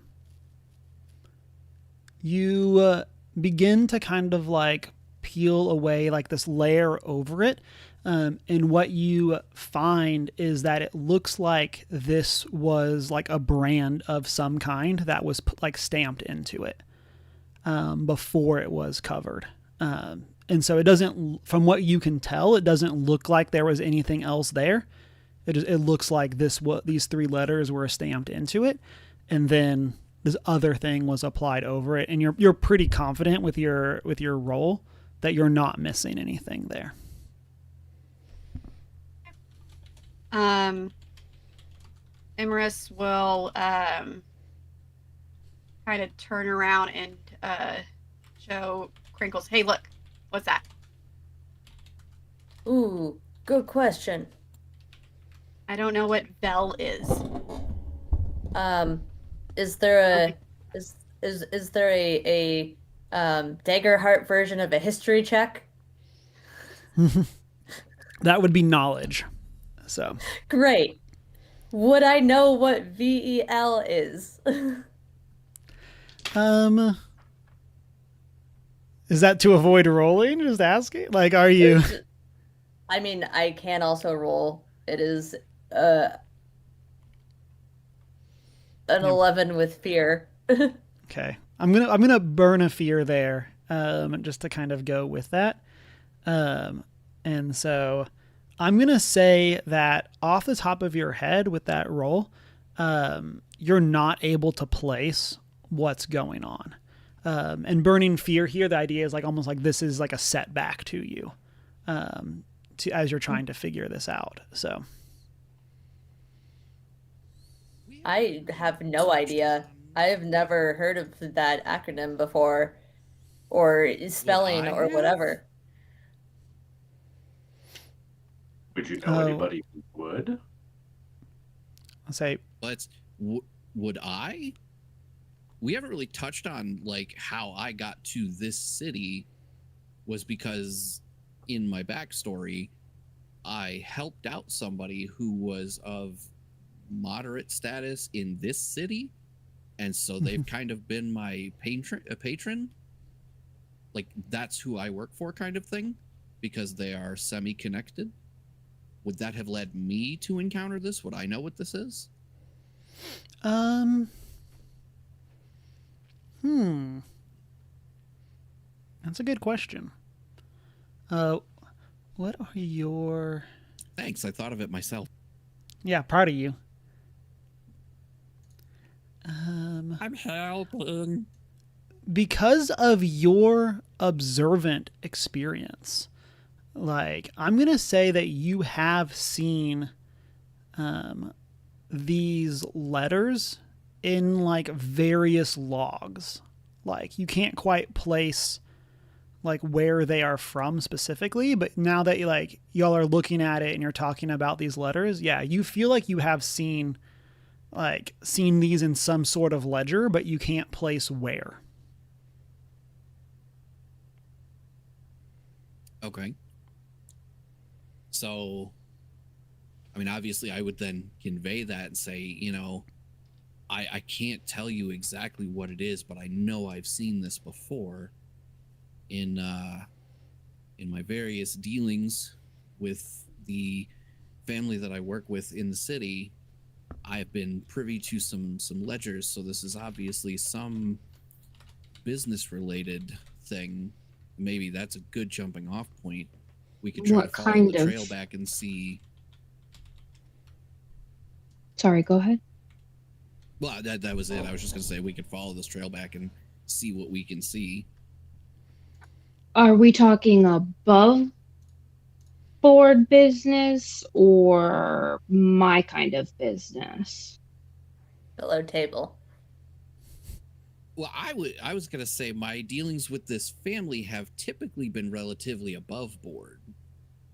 you begin to kind of like peel away like this layer over it. And what you find is that it looks like this was like a brand of some kind that was like stamped into it before it was covered. And so it doesn't, from what you can tell, it doesn't look like there was anything else there. It looks like these 3 letters were stamped into it, and then this other thing was applied over it. And you're pretty confident with your roll that you're not missing anything there. Emerus will kind of turn around and show Crinkles. Hey, look, what's that? Ooh, good question. I don't know what Vel is. Is there a Okay. is there a Daggerheart version of a history check? That would be knowledge. So Great. Would I know what VEL is? is that to avoid rolling? Just asking. Like, are you? I mean, I can also roll. It is an 11 with fear. Okay, I'm gonna burn a fear there, just to kind of go with that, and so I'm gonna say that off the top of your head with that roll, you're not able to place what's going on, and burning fear here. The idea is like almost like this is like a setback to you, as you're trying to figure this out. So I have no idea. I have never heard of that acronym before, or spelling, I or have? whatever. Would you know Oh. anybody who would? I'll say But would I? We haven't really touched on like how I got to this city was because in my backstory, I helped out somebody who was of moderate status in this city, and so they've kind of been my patron. Like that's who I work for, kind of thing, because they are semi-connected. Would that have led me to encounter this? Would I know what this is? That's a good question. What are your? Thanks, I thought of it myself. Yeah, proud of you. I'm helping. Because of your observant experience, like I'm gonna say that you have seen these letters in like various logs. Like you can't quite place like where they are from specifically, but now that y'all are looking at it and you're talking about these letters, yeah, you feel like you have seen these in some sort of ledger, but you can't place where. Okay. So, I mean, obviously, I would then convey that and say, I can't tell you exactly what it is, but I know I've seen this before in my various dealings with the family that I work with in the city. I've been privy to some ledgers, so this is obviously some business related thing. Maybe that's a good jumping off point. We could try to What follow the kind of? trail back and see. Sorry, go ahead. Well, that was it. I was just gonna say we could follow this trail back and see what we can see. Are we talking above board business or my kind of business? Below table. Well, I was gonna say my dealings with this family have typically been relatively above board.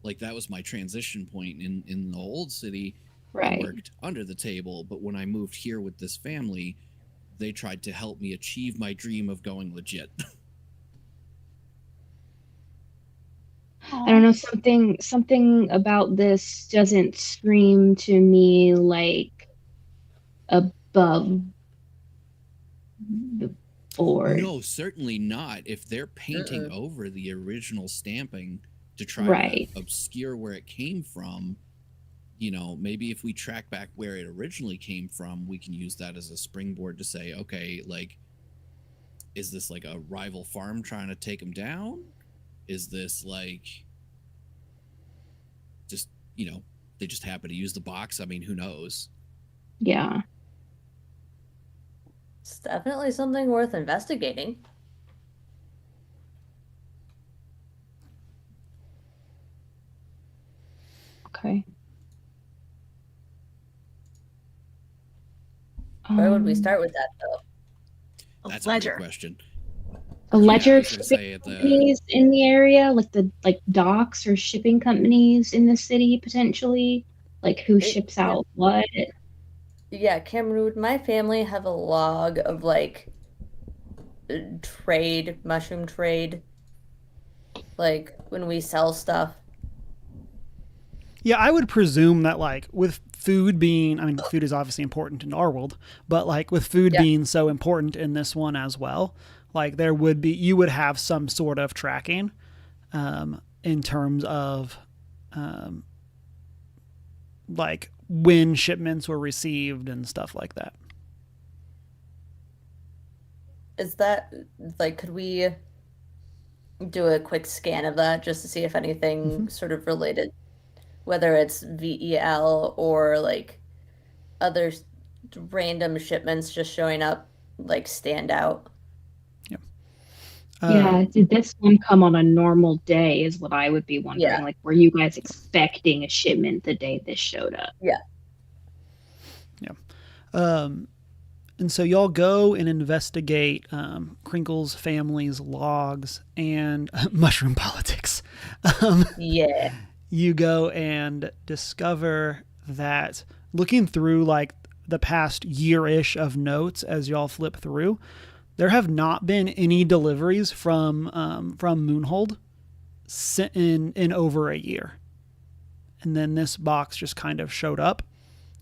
Like that was my transition point in the old city. We Right. worked under the table, but when I moved here with this family, they tried to help me achieve my dream of going legit. I don't know, something about this doesn't scream to me like above the board. No, certainly not. If they're painting Mm-mm. over the original stamping to try to Right. obscure where it came from, maybe if we track back where it originally came from, we can use that as a springboard to say, okay, like, is this like a rival farm trying to take them down? Is this like just, they just happen to use the box? I mean, who knows? Yeah. It's definitely something worth investigating. Okay. Where would we start with that, though? That's a great Ledger. question. A Yeah, ledger I of was gonna shipping say at the companies in the area, like the docks or shipping companies in the city potentially, like who ships Yeah, out what. yeah, Cameron, would my family have a log of like trade, mushroom trade, like when we sell stuff? Yeah, I would presume that like with food being, I mean, food is obviously important in our world, but like with food Yeah. being so important in this one as well, like there would be, you would have some sort of tracking in terms of um, like when shipments were received and stuff like that. Is that like, could we do a quick scan of that just to see if Mm-hmm. anything sort of related, whether it's VEL or like other random shipments just showing up, like stand out? Yeah. Yeah, did this one come on a normal day is what I would be Yeah, wondering. Like, were you guys expecting a shipment the day this showed up? yeah. Yeah. And so y'all go and investigate Crinkle's family's logs and mushroom politics. Um, Yeah. you go and discover that looking through like the past year-ish of notes as y'all flip through, there have not been any deliveries from Moonhold in over a year. And then this box just kind of showed up.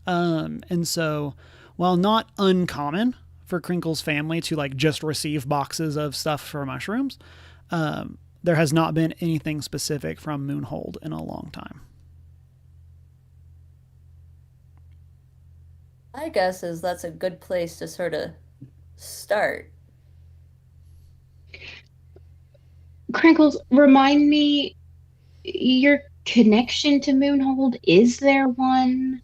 And so, while not uncommon for Crinkle's family to like just receive boxes of stuff for mushrooms, there has not been anything specific from Moonhold in a long time. I guess is that's a good place to sort of start. Crinkles, remind me your connection to Moonhold. Is there one?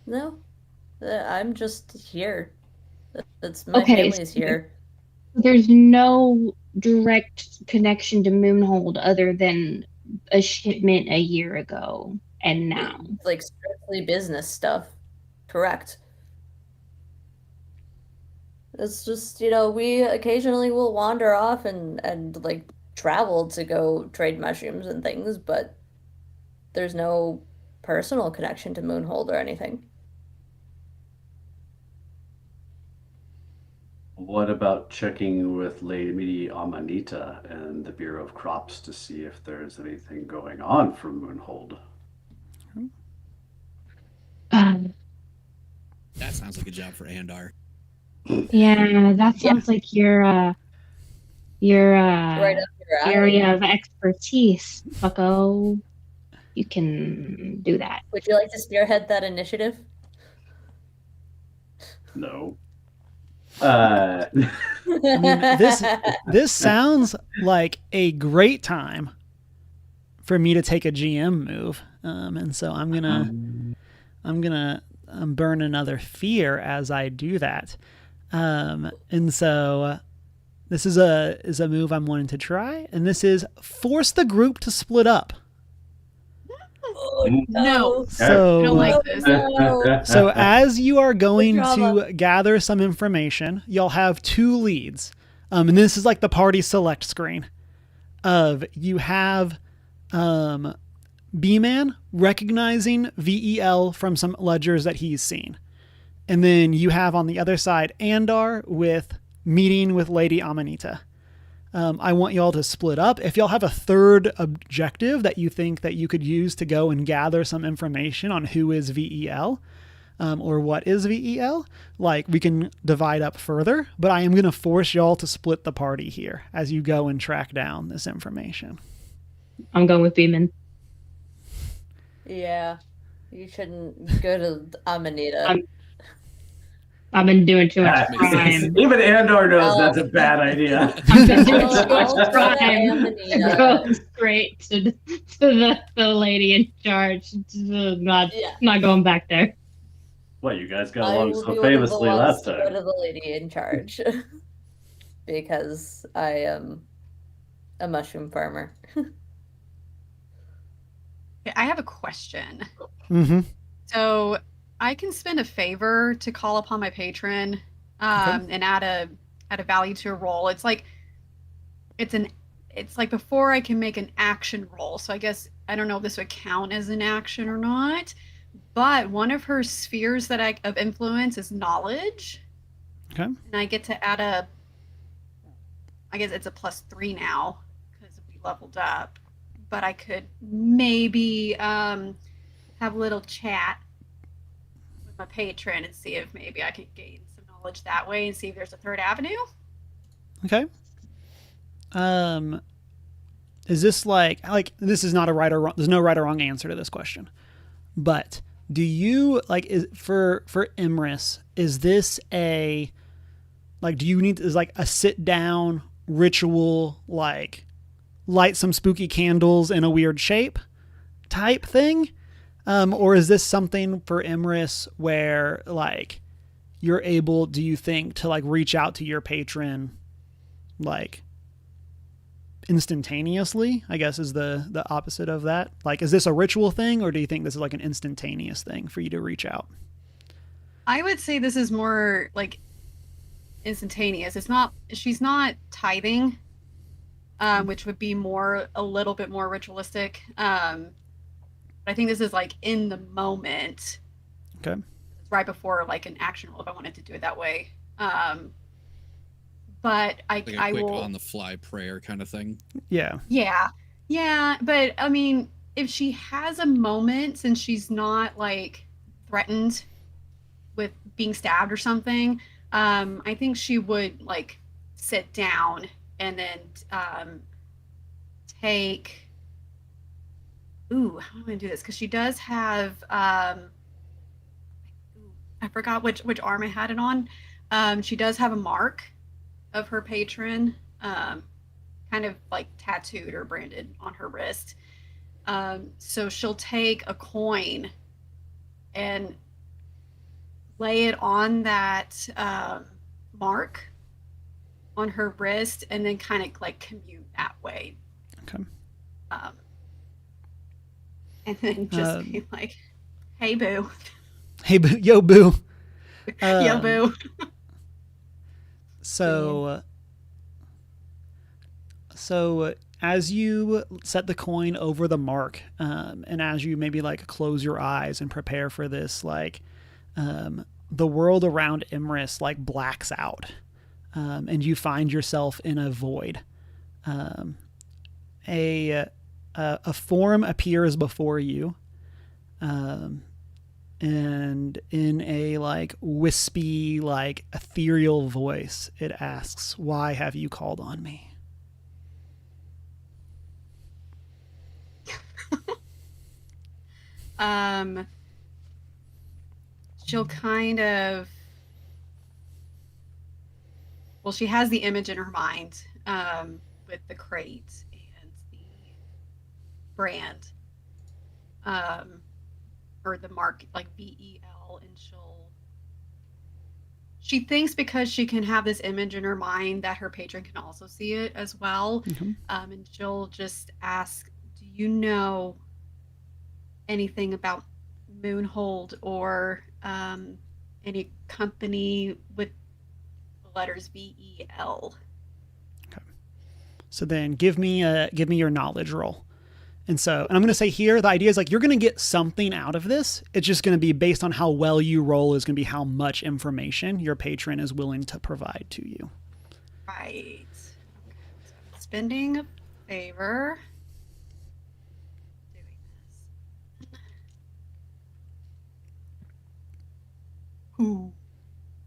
No, I'm just here. That's my Okay, so family's here. there's no direct connection to Moonhold other than a shipment a year ago and now. Like strictly business stuff. Correct. It's just, we occasionally will wander off and like travel to go trade mushrooms and things, but there's no personal connection to Moonhold or anything. What about checking with Lady Amanita and the Bureau of Crops to see if there's anything going on for Moonhold? Um, That sounds like a job for Andar. yeah, that Yeah. sounds like your Right up your alley. area of expertise, Bucko. You can do that. Would you like to spearhead that initiative? No. I mean, this sounds like a great time for me to take a GM move, and so I'm gonna burn another fear as I do that, and so this is a move I'm wanting to try, and this is force the group to split up. Oh, No. So I don't like this. No. So as you are going drama. to gather some information, you'll have two leads. And this is like the party select screen of you have B-Man recognizing VEL from some ledgers that he's seen. And then you have on the other side Andar with meeting with Lady Amanita. I want y'all to split up. If y'all have a third objective that you think that you could use to go and gather some information on who is VEL or what is VEL, like we can divide up further. But I am going to force y'all to split the party here as you go and track down this information. I'm going with Beeman. Yeah. You shouldn't go to Amanita. I've been doing too much Makes sense. crime. Even Andor knows Oh. that's a bad idea. I've been doing Oh, too much go to crime. Amanita. Go straight to the lady in charge. Not going back there. Well, you guys got I along will so be one of the famously ones last to go time. to the lady in charge. Because I am a mushroom farmer. Okay, I have a question. Mm-hmm. So I can spend a favor to call upon my patron and add a value to a roll. It's like before I can make an action roll. So I guess I don't know if this would count as an action or not. But one of her spheres of influence is knowledge. Okay. And I get to add I guess it's a +3 now because we leveled up. But I could maybe have a little chat with my patron and see if maybe I could gain some knowledge that way and see if there's a third avenue. Okay. Is this like this is not a right or wrong? There's no right or wrong answer to this question. But do you for Imris? Is this do you need is like a sit down ritual like light some spooky candles in a weird shape type thing? Or is this something for Imris where like you're able, do you think, to like reach out to your patron like instantaneously, I guess is the opposite of that? Like, is this a ritual thing or do you think this is like an instantaneous thing for you to reach out? I would say this is more like instantaneous. She's not tithing, which would be a little bit more ritualistic. But I think this is like in the moment. Okay. It's right before like an action roll if I wanted to do it that way. But Like a I quick will on the fly prayer kind of thing. Yeah. Yeah, but I mean, if she has a moment and she's not like threatened with being stabbed or something, I think she would like sit down and then take. Ooh, how am I gonna do this? Because she does have. I forgot which arm I had it on. She does have a mark of her patron, kind of like tattooed or branded on her wrist. So she'll take a coin and lay it on that mark on her wrist and then kind of like commune that way. Okay. And then just be like, hey, boo. Hey, boo, yo, boo. Yo, boo. So as you set the coin over the mark, and as you maybe like close your eyes and prepare for this, like the world around Imris like blacks out. and you find yourself in a void. Um, a form appears before you, um, and in a like wispy, like ethereal voice, it asks, "Why have you called on me?" Um, she'll kind of, well, she has the image in her mind, with the crate and the brand, um, or the mark, like BEL, and she thinks because she can have this image in her mind that her patron can also see it as well. Mm-hmm. And she'll just ask, "Do you know anything about Moonhold or any company with the letters VEL?" Okay. So then give me your knowledge roll. And I'm going to say here, the idea is like you're going to get something out of this. It's just going to be based on how well you roll is going to be how much information your patron is willing to provide to you. Right. Okay. So I'm spending a favor. Doing this. Ooh.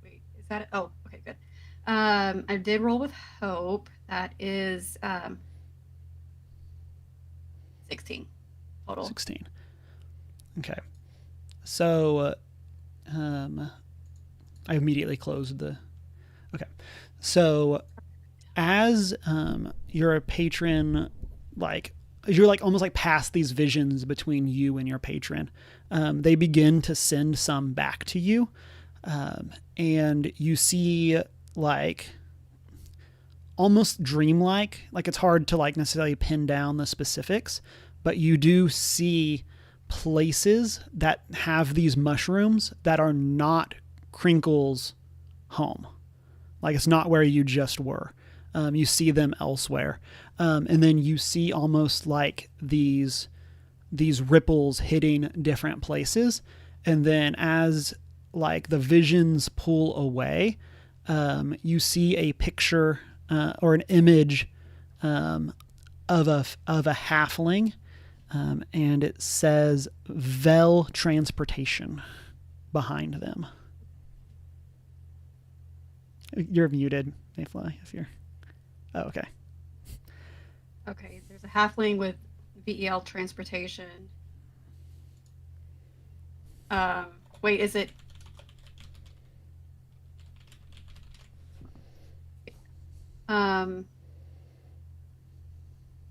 Wait, is that it? Oh, okay, good. I did roll with hope. That is 16 total. 16. Okay. So I immediately closed the. Okay. So as you're a patron, like you're like almost like past these visions between you and your patron, they begin to send some back to you, and you see like almost dreamlike. Like it's hard to like necessarily pin down the specifics, but you do see places that have these mushrooms that are not Crinkle's home. Like it's not where you just were. You see them elsewhere, and then you see almost like these ripples hitting different places, and then as like the visions pull away, you see a picture or an image of a halfling, and it says Vel Transportation behind them. You're muted, Mayfly, if you're. Oh, okay. Okay, there's a halfling with VEL transportation. Wait, is it? And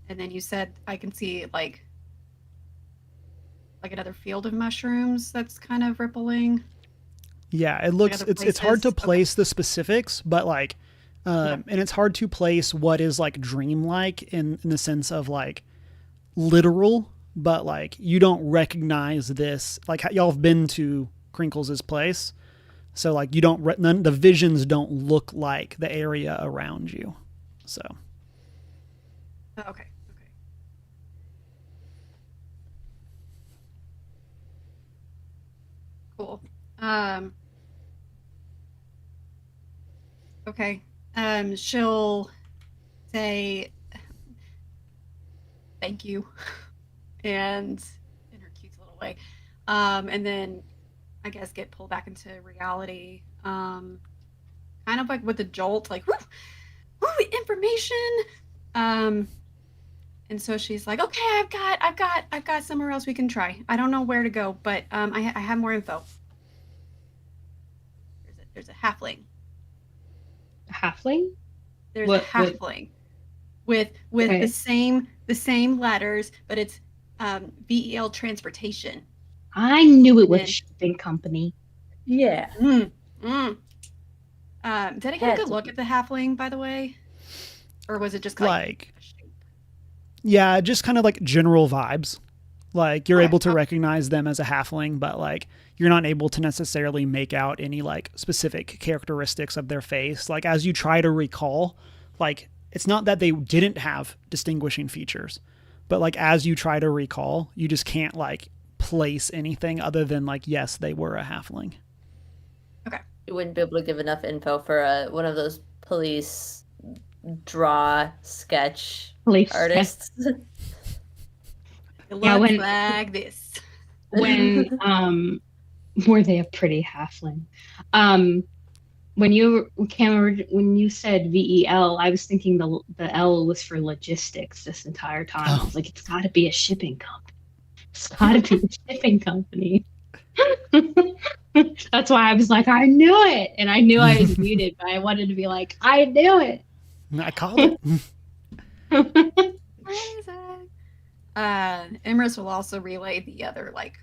then you said I can see like another field of mushrooms that's kind of rippling. Yeah, it looks it's hard to place the specifics, but like and it's hard to place what is like dreamlike in the sense of like literal, but like you don't recognize this. Like y'all have been to Crinkles' place, so like you don't the visions don't look like the area around you. So okay. Cool. Okay. She'll say thank you, and in her cute little way, and then I guess get pulled back into reality, kind of like with a jolt, like woo, information. And so she's like, okay, I've got somewhere else we can try. I don't know where to go, but I have more info. There's a halfling. A halfling? There's a halfling with okay. the same letters, but it's VEL Transportation. I knew it was a shipping company. Yeah. Did I get a good look at the halfling, by the way, or was it just like yeah, just kind of like general vibes. Like you're able to recognize them as a halfling, but like you're not able to necessarily make out any like specific characteristics of their face. Like as you try to recall, like it's not that they didn't have distinguishing features, but like as you try to recall, you just can't like place anything other than like, yes, they were a halfling. Okay. You wouldn't be able to give enough info for one of those police draw sketch Police artists. It Yeah, looks when- like this. when were they a pretty halfling? When you Cameron, when you said VEL, I was thinking the L was for logistics this entire time. I was like, it's got to be a shipping company. It's got to be a shipping company. That's why I was like, I knew it, and I knew I was muted, but I wanted to be like, I knew it. I called it. Amazing. Imris will also relay the other like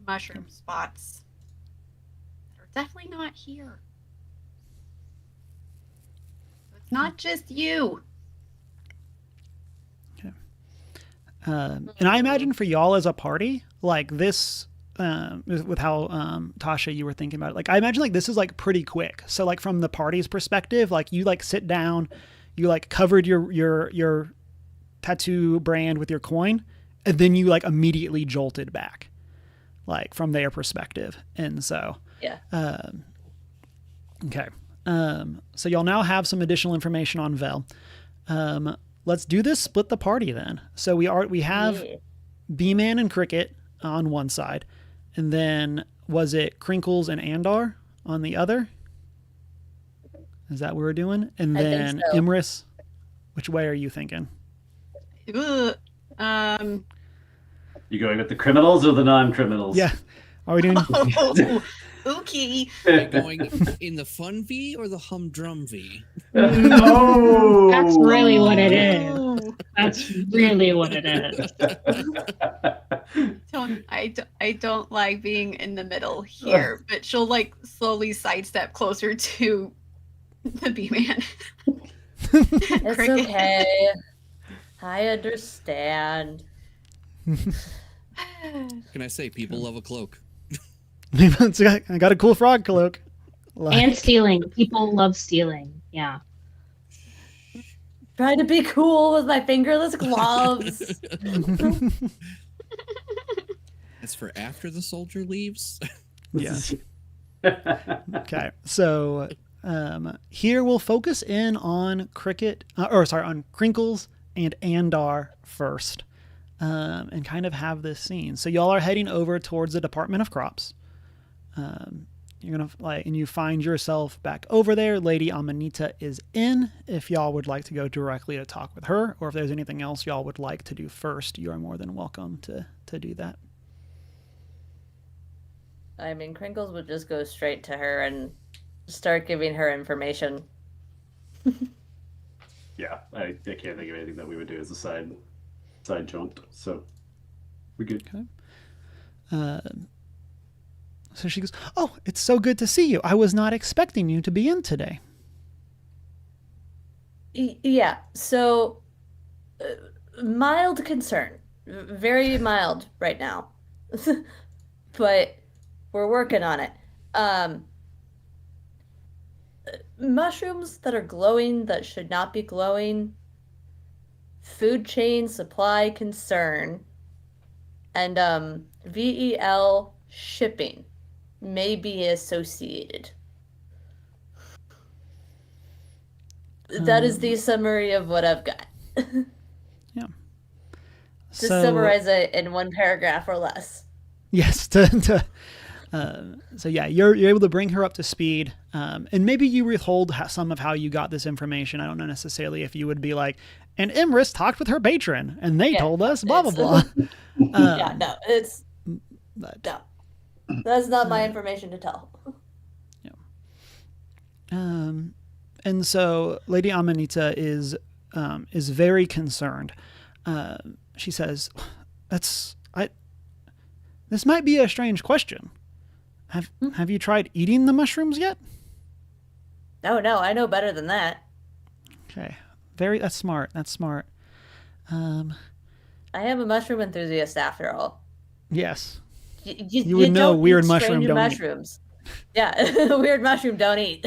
mushroom spots that are definitely not here. So it's not just you. And I imagine for y'all as a party, like this, with how Tasha, you were thinking about it, like I imagine like this is like pretty quick. So like from the party's perspective, like you like sit down, you like covered your tattoo brand with your coin, and then you like immediately jolted back, like from their perspective. And so Yeah. Okay. So y'all now have some additional information on Vel. Let's do this. Split the party then. So we have Yeah. B-Man and Cricket on one side, and then was it Crinkles and Andar on the other? Is that what we're doing? And I think then so. Imris, which way are you thinking? Ugh. You going with the criminals or the non-criminals? Yeah. Are we doing? Oh, okay. Are you going in the fun V or the humdrum V? Oh, That's really what it is. Oh. That's really what it is. I don't like being in the middle here, but she'll like slowly sidestep closer to the B-Man. It's Cricket. okay. I understand. Can I say people love a cloak? I got a cool frog cloak. And stealing. People love stealing. Yeah. Trying to be cool with my fingerless gloves. That's for after the soldier leaves. Yeah. Okay. So here we'll focus in on Cricket, on Crinkles and Andar first, and kind of have this scene. So y'all are heading over towards the Department of Crops. You're gonna and you find yourself back over there. Lady Amanita is in. If y'all would like to go directly to talk with her, or if there's anything else y'all would like to do first, you are more than welcome to do that. I mean, Crinkles would just go straight to her and start giving her information. Yeah, I can't think of anything that we would do as a side jaunt. So we're good. Okay. So she goes, "Oh, it's so good to see you. I was not expecting you to be in today." Yeah, so mild concern. Very mild right now. But we're working on it. Mushrooms that are glowing that should not be glowing. Food chain supply concern. And VEL shipping may be associated. That is the summary of what I've got. Yeah. To summarize it in one paragraph or less. Yes. So yeah, you're able to bring her up to speed, and maybe you withhold some of how you got this information. I don't know necessarily if you would be like, and Imris talked with her patron, and they told us blah blah blah. Yeah, no, it's But, no. That's not my information to tell. and so Lady Amanita is very concerned. She says, This might be a strange question. Have you tried eating the mushrooms yet?" No, I know better than that. Okay, that's smart. That's smart. I am a mushroom enthusiast after all. Yes. You would know don't weird eat mushroom strange don't eat. mushrooms. Yeah, weird mushroom don't eat.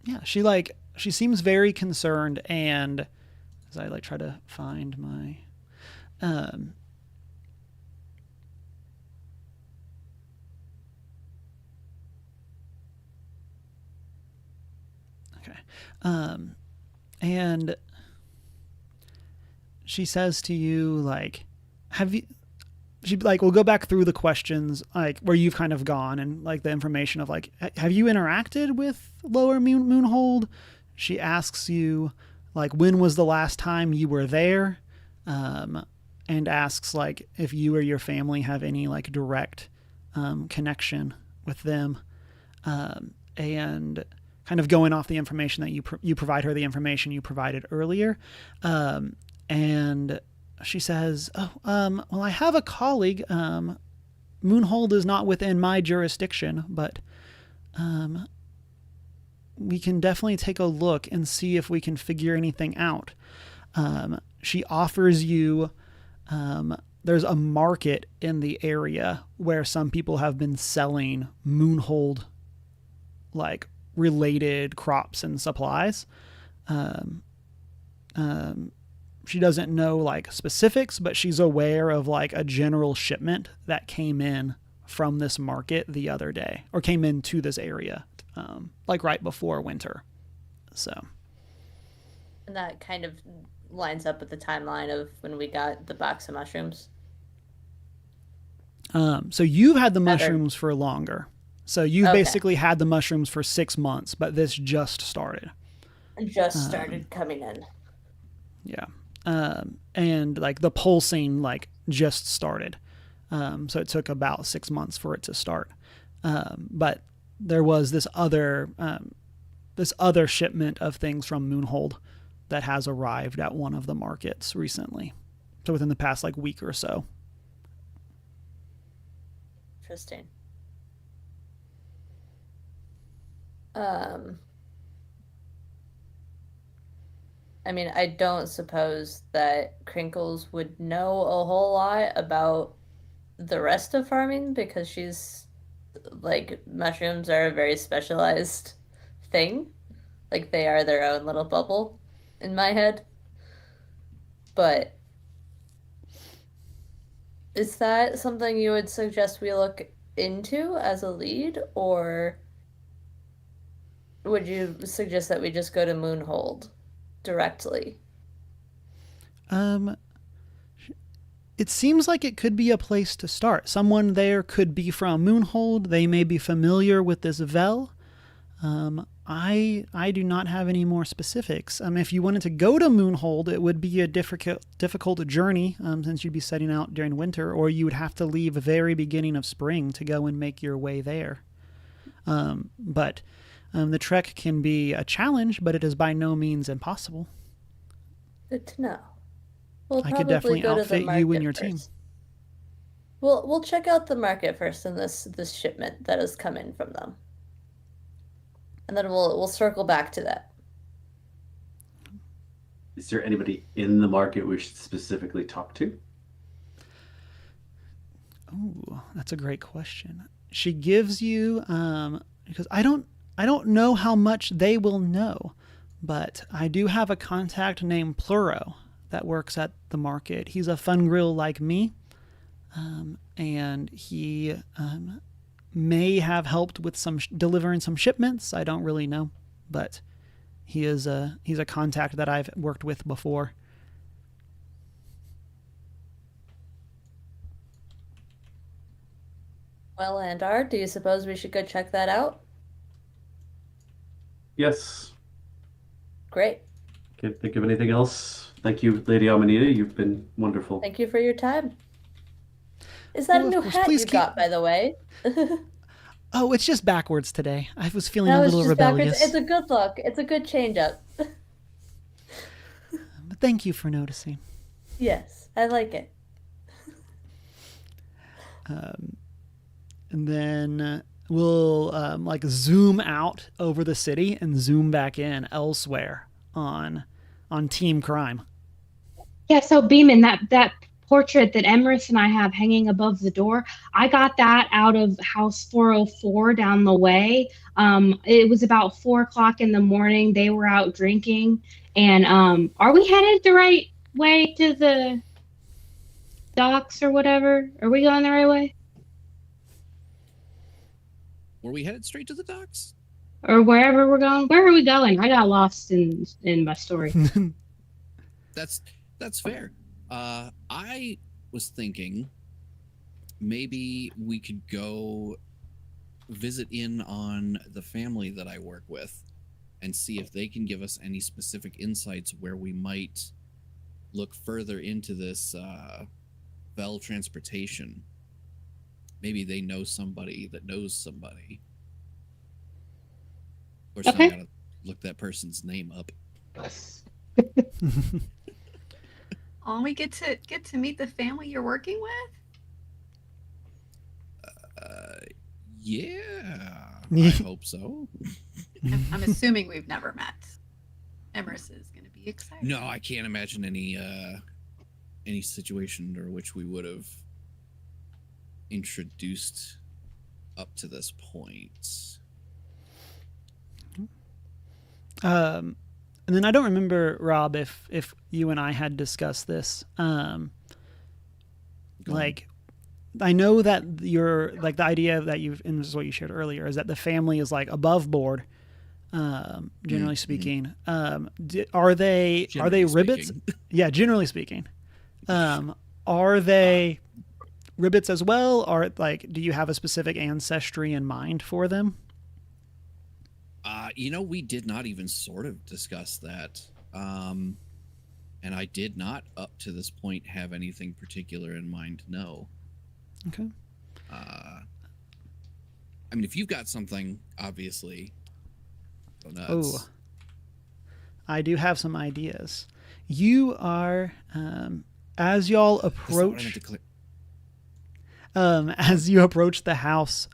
Yeah, she seems very concerned, and as I try to find my Okay. And she says to you, like, have you. She like will go back through the questions like where you've kind of gone and like the information of like have you interacted with Lower Moonhold? She asks you like when was the last time you were there, and asks like if you or your family have any like direct connection with them, and kind of going off the information that you provide her the information you provided earlier, and she says, "Oh, well, I have a colleague. Moonhold is not within my jurisdiction, but we can definitely take a look and see if we can figure anything out." She offers you. There's a market in the area where some people have been selling Moonhold, like related crops and supplies. Um, she doesn't know like specifics, but she's aware of like a general shipment that came in from this market the other day, or came into this area, like right before winter. So, And that kind of lines up with the timeline of when we got the box of mushrooms. so you've had the mushrooms for longer. So you've Okay. basically had the mushrooms for 6 months, but this just started. Just started coming in. Yeah. And like the pulsing like just started. So it took about 6 months for it to start. But there was this other shipment of things from Moonhold that has arrived at one of the markets recently. So within the past like week or so. Interesting. I mean, I don't suppose that Crinkles would know a whole lot about the rest of farming because she's like mushrooms are a very specialized thing. Like they are their own little bubble in my head. But is that something you would suggest we look into as a lead, or would you suggest that we just go to Moonhold directly? It seems like it could be a place to start. Someone there could be from Moonhold. They may be familiar with this Vel. I do not have any more specifics. If you wanted to go to Moonhold, it would be a difficult journey, since you'd be setting out during winter, or you would have to leave the very beginning of spring to go and make your way there. But the trek can be a challenge, but it is by no means impossible. Good to know. We'll I could definitely go to the outfit you market and your first. team. We'll check out the market first and this shipment that has come in from them. And then we'll circle back to that. Is there anybody in the market we should specifically talk to? Oh, that's a great question. She gives you because I don't know how much they will know, but I do have a contact named Pluro that works at the market. He's a fun grill like me, and he may have helped with delivering some shipments. I don't really know, but he's a contact that I've worked with before. Well, Andar, do you suppose we should go check that out? Yes. Great. Can't think of anything else. Thank you, Lady Amanita. You've been wonderful. Thank you for your time. Is that Well, a new of course. hat Please you keep- got, by the way? Oh, it's just backwards today. I was feeling No, a it's little just backwards. rebellious. It's a good look. It's a good change up. But thank you for noticing. Yes, I like it. And then we'll like zoom out over the city and zoom back in elsewhere on Team Crime. Yeah, so Beeman, that portrait that Emrys and I have hanging above the door, I got that out of house 404 down the way. It was about 4 o'clock in the morning. They were out drinking. And are we headed the right way to the docks or whatever? Are we going the right way? Were we headed straight to the docks? or wherever we're going. Where are we going? I got lost in my story. That's fair. I was thinking maybe we could go visit in on the family that I work with and see if they can give us any specific insights where we might look further into this Bell transportation. Maybe they know somebody that knows somebody. Of course, I Okay. gotta look that person's name up. Oh, we get to meet the family you're working with. Yeah, I hope so. I'm assuming we've never met. Emerson is going to be excited. No, I can't imagine any situation under which we would have introduced up to this point. And then I don't remember, Rob, if you and I had discussed this. Like, I know that you're like the idea that you've, and this is what you shared earlier, is that the family is like above board. Generally speaking, are they ribbits? Speaking. Yeah, generally speaking, are they ribbits as well? Or like, do you have a specific ancestry in mind for them? We did not even sort of discuss that. And I did not up to this point have anything particular in mind. No. Okay. I mean, if you've got something, obviously. Go nuts. Oh, I do have some ideas. You are, as y'all approach, as you approach the house,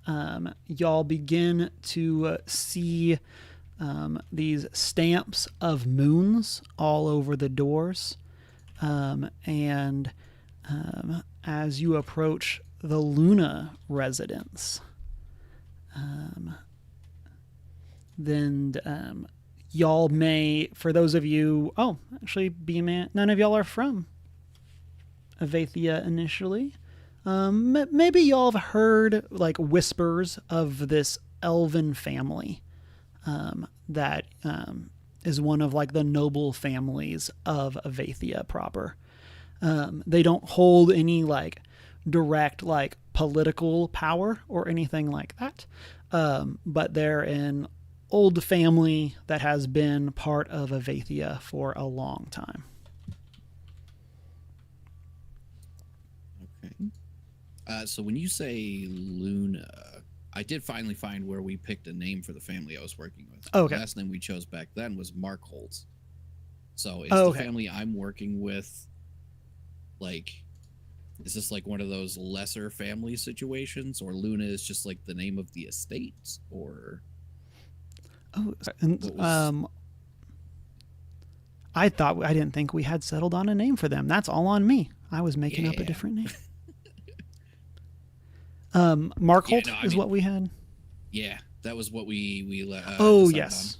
y'all begin to see these stamps of moons all over the doors, and as you approach the Luna residence, then y'all may, for those of you, actually, B-Man, none of y'all are from Avathia initially. Maybe y'all have heard like whispers of this elven family that is one of like the noble families of Avathia proper. They don't hold any like direct like political power or anything like that, but they're an old family that has been part of Avathia for a long time. Okay. So when you say Luna, I did finally find where we picked a name for the family I was working with. Okay. The last name we chose back then was Markholtz. So is Okay. the family I'm working with, like, is this like one of those lesser family situations, or Luna is just like the name of the estate, or? I didn't think we had settled on a name for them. That's all on me. I was making up a different name. Markholt is what we had. Yeah, that was what we oh decided yes,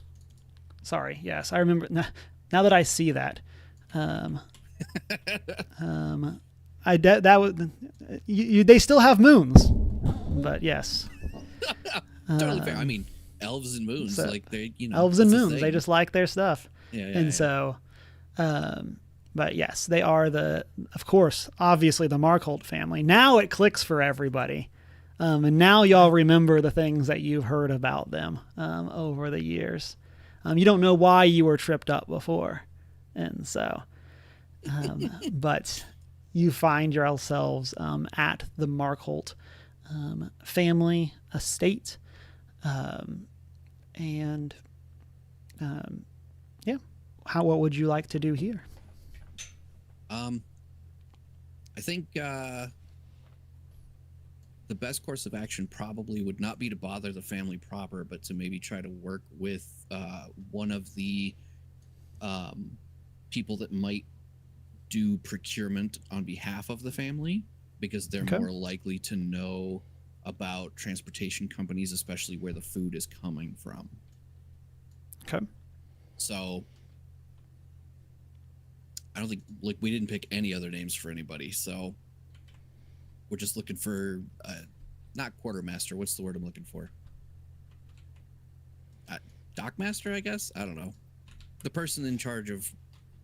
sorry. Yes, I remember now that I see that. That was they still have moons, but yes. Totally fair. I mean, elves and moons, so, like they, elves and moons, they just like their stuff. Yeah. So, but yes, they are of course, obviously the Markholt family. Now it clicks for everybody. And now y'all remember the things that you've heard about them over the years. You don't know why you were tripped up before. And so, but you find yourselves at the Markholt family estate. And yeah, what would you like to do here? I think the best course of action probably would not be to bother the family proper, but to maybe try to work with one of the people that might do procurement on behalf of the family, because they're more likely to know about transportation companies, especially where the food is coming from. Okay. So I don't think, like, we didn't pick any other names for anybody, so we're just looking for not quartermaster. What's the word I'm looking for? dockmaster, I guess. I don't know. The person in charge of,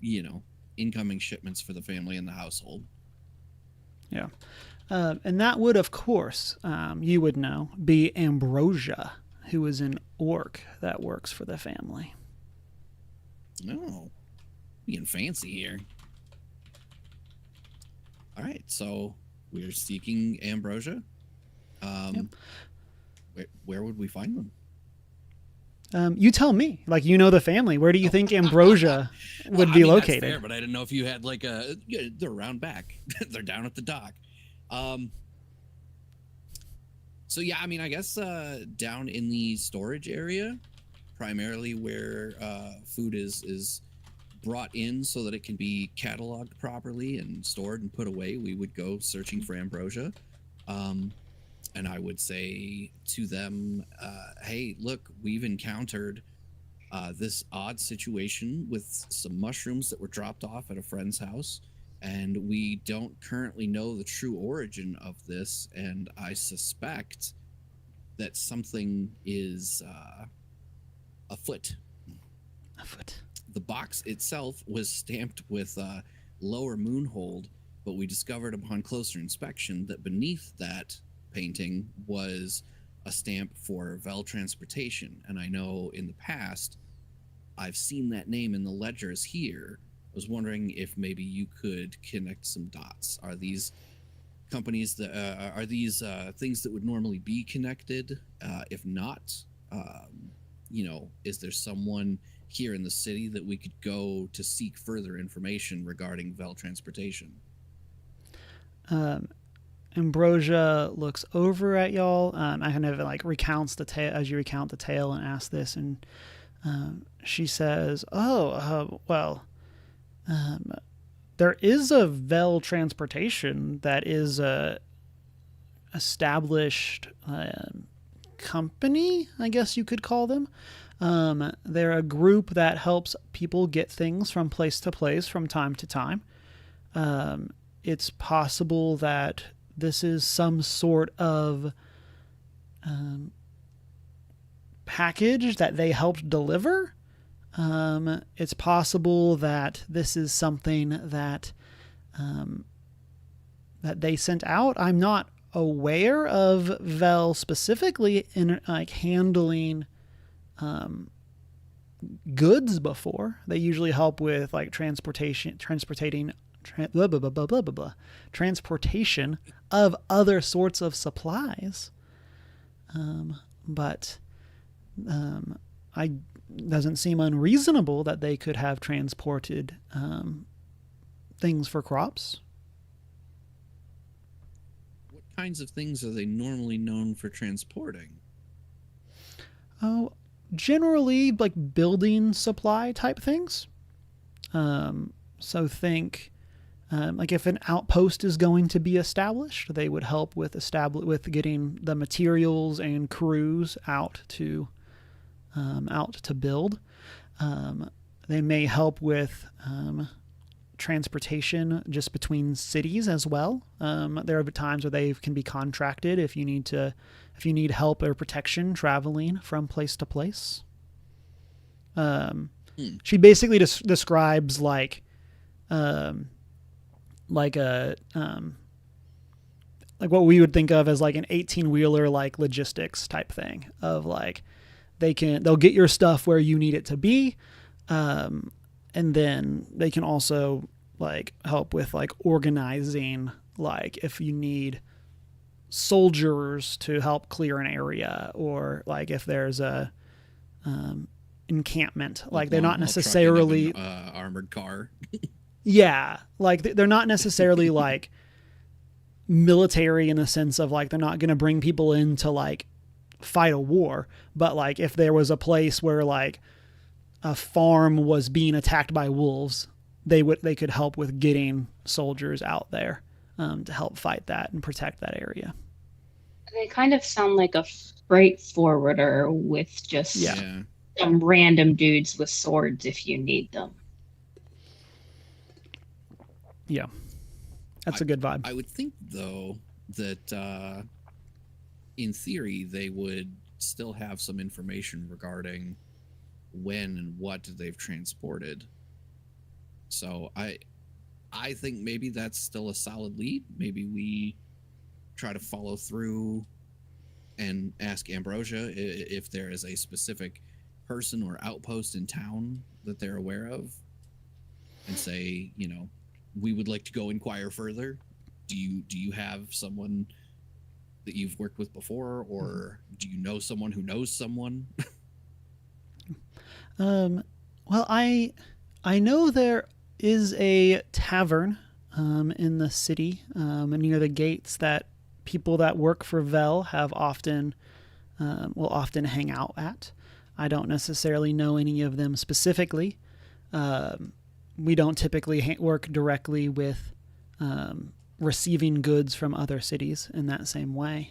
you know, incoming shipments for the family and the household. Yeah. And that would, of course, you would know, be Ambrosia, who is an orc that works for the family. Oh, being fancy here. All right, so we're seeking Ambrosia. Where would we find them? You tell me. Like, you know the family. Where do you think Ambrosia would be located? That's fair, but I didn't know if you had like a. Yeah, they're around back. They're down at the dock. So yeah, I mean, I guess down in the storage area, primarily where food is brought in so that it can be cataloged properly and stored and put away, we would go searching for Ambrosia. And I would say to them, hey, look, we've encountered this odd situation with some mushrooms that were dropped off at a friend's house, and we don't currently know the true origin of this, and I suspect that something is afoot. Afoot. The box itself was stamped with Lower Moonhold, but we discovered upon closer inspection that beneath that painting was a stamp for Vel Transportation, and I know in the past I've seen that name in the ledgers here. I was wondering if maybe you could connect some dots. Are these companies that are these things that would normally be connected? If not, you know, is there someone here in the city that we could go to seek further information regarding Vel Transportation? Ambrosia looks over at y'all. I kind of like recounts the tale as you recount the tale and ask this, and she says, well, there is a Vel Transportation that is a established company, I guess you could call them. They're a group that helps people get things from place to place from time to time. It's possible that this is some sort of package that they helped deliver. It's possible that this is something that that they sent out. I'm not aware of Vel specifically in like handling goods before. They usually transportation of other sorts of supplies. But I doesn't seem unreasonable that they could have transported things for crops. What kinds of things are they normally known for transporting? Oh, generally like building supply type things. So think like if an outpost is going to be established, they would help with getting the materials and crews out to build. They may help with transportation just between cities as well. There are times where they can be contracted if you need help or protection traveling from place to place. She basically describes like what what we would think of as like an 18-wheeler like logistics type thing of like they'll get your stuff where you need it to be, and then they can also like help with like organizing, like if you need soldiers to help clear an area, or like if there's a encampment, like they're not necessarily armored car. Yeah, like they're not necessarily like military in the sense of like they're not going to bring people in to like fight a war, but like if there was a place where like a farm was being attacked by wolves, they could help with getting soldiers out there to help fight that and protect that area. They kind of sound like a freight forwarder with just some random dudes with swords if you need them. Yeah, that's a good vibe. I would think, though, that in theory, they would still have some information regarding when and what they've transported. So I think maybe that's still a solid lead. Maybe we try to follow through and ask Ambrosia if there is a specific person or outpost in town that they're aware of, and say, we would like to go inquire further. Do you have someone that you've worked with before, or do you know someone who knows someone? Well, I know there is a tavern in the city near the gates that people that work for Vel have will often hang out at. I don't necessarily know any of them specifically. We don't typically work directly with receiving goods from other cities in that same way,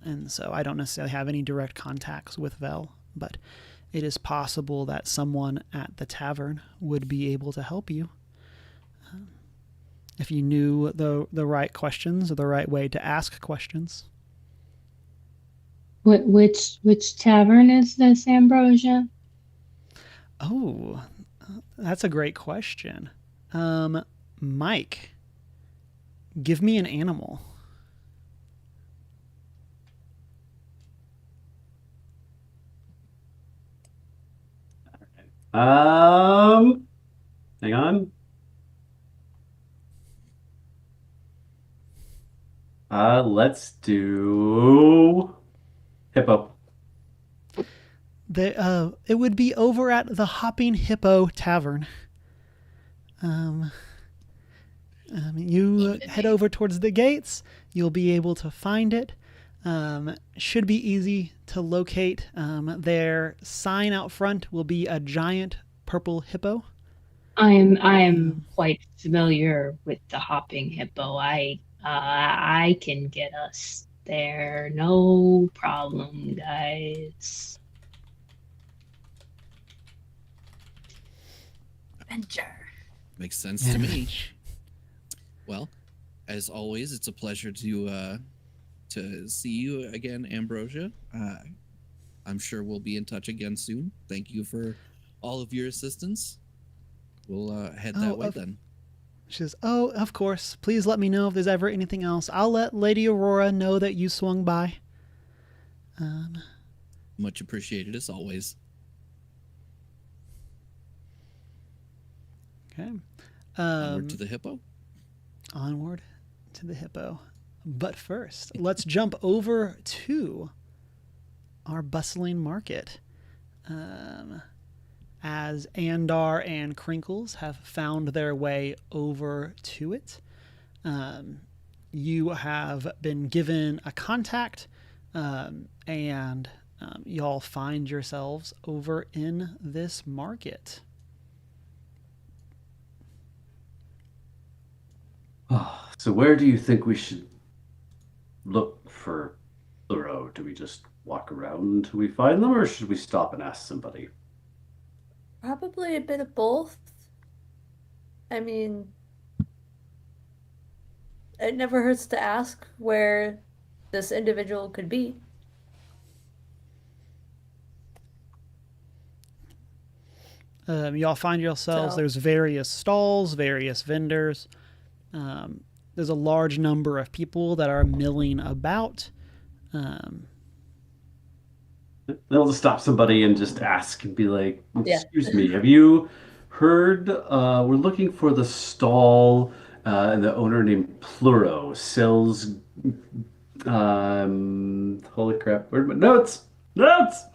and so I don't necessarily have any direct contacts with Vel, but it is possible that someone at the tavern would be able to help you. If you knew the right questions or the right way to ask questions. Which tavern is this, Ambrosia? Oh, that's a great question. Mike, give me an animal. Hang on. Let's do hippo. It would be over at the Hopping Hippo Tavern. You head over towards the gates. You'll be able to find it. Should be easy to locate. Their sign out front will be a giant purple hippo. I'm quite familiar with the hopping hippo. I can get us there, no problem, guys. Adventure. Makes sense to me. Well, as always, it's a pleasure to see you again, Ambrosia. I'm sure we'll be in touch again soon. Thank you for all of your assistance. We'll head that way then. She says, "Oh, of course. Please let me know if there's ever anything else. I'll let Lady Aurora know that you swung by." Much appreciated, as always. Okay. Onward to the hippo. Onward to the hippo. But first, let's jump over to our bustling market. As Andar and Crinkles have found their way over to it, you have been given a contact, and y'all find yourselves over in this market. So where do you think we should look for Pluro? Do we just walk around until we find them, or should we stop and ask somebody? Probably a bit of both. I mean, it never hurts to ask where this individual could be. Y'all find yourselves, there's various stalls, various vendors. There's a large number of people that are milling about. They'll just stop somebody and just ask and be like, "Excuse me, have you heard? We're looking for the stall, and the owner named Pluro sells. Holy crap! Where'd my notes? Notes.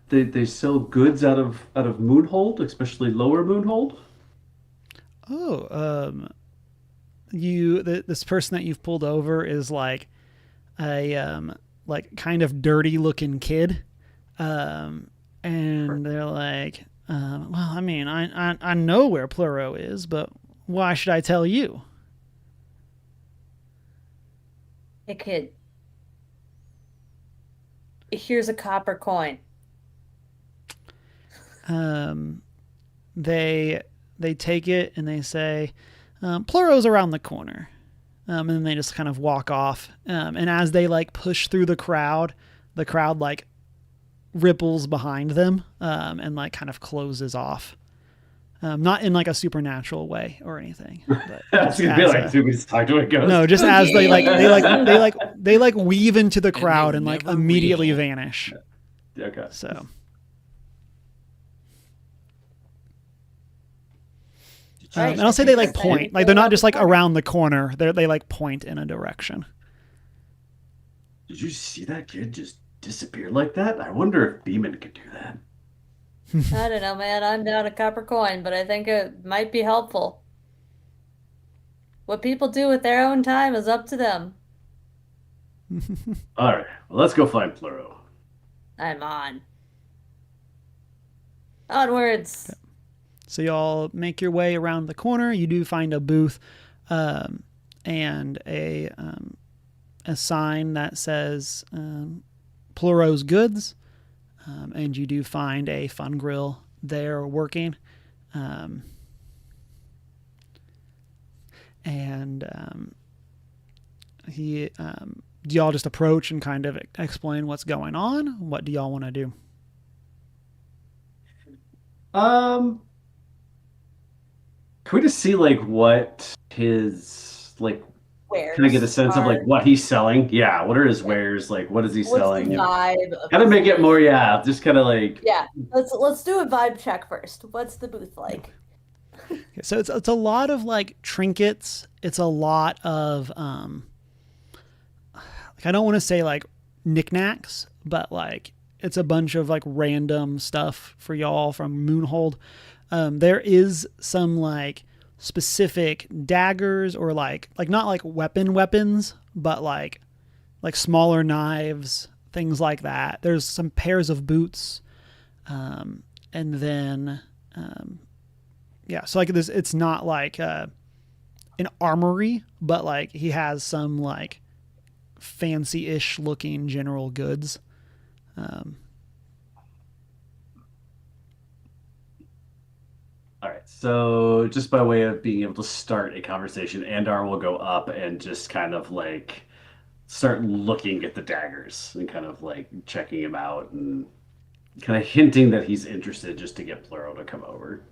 They sell goods out of Moonhold, especially Lower Moonhold. Oh, this person that you've pulled over is like a like kind of dirty looking kid, and they're like, well, I mean, I know where Pluro is, but why should I tell you? Hey kid, here's a copper coin. They take it and they say, Pluro's around the corner. And then they just kind of walk off. And as they like push through the crowd like ripples behind them, and like kind of closes off. Not in like a supernatural way or anything, but I was just gonna be as like, a, "Did we just talk to a ghost?" no, just as they like weave into the they crowd and like never immediately real. vanish. Okay. So Right, and I'll say I they think like that's point, everything like they're not about just the like corner. around the corner. They like point in a direction. Did you see that kid just disappear like that? I wonder if Beeman could do that. I don't know, man. I'm down a copper coin, but I think it might be helpful. What people do with their own time is up to them. All right, well, let's go find Pluro. I'm on. Onwards. So y'all make your way around the corner. You do find a booth, and a sign that says Pluro's Goods, and you do find a fun grill there working, and he. Do y'all just approach and kind of explain what's going on? What do y'all want to do? Can we just see like what his like kind of get a Wares sense of like are. what he's selling? Yeah, what are his wares? Like what is he What's the selling? vibe of Kind of this make it booth? more, yeah, just kind of like Yeah, let's do a vibe check first. What's the booth like? Okay, so it's a lot of like trinkets. It's a lot of like I don't want to say like knickknacks, but like it's a bunch of like random stuff for y'all from Moonhold. There is some like specific daggers or like not like weapons, but like smaller knives, things like that. There's some pairs of boots, and then yeah. So like this, it's not like an armory, but like he has some like fancy-ish looking general goods. all right. So just by way of being able to start a conversation, Andar will go up and just kind of like start looking at the daggers and kind of like checking him out and kind of hinting that he's interested just to get Pluro to come over.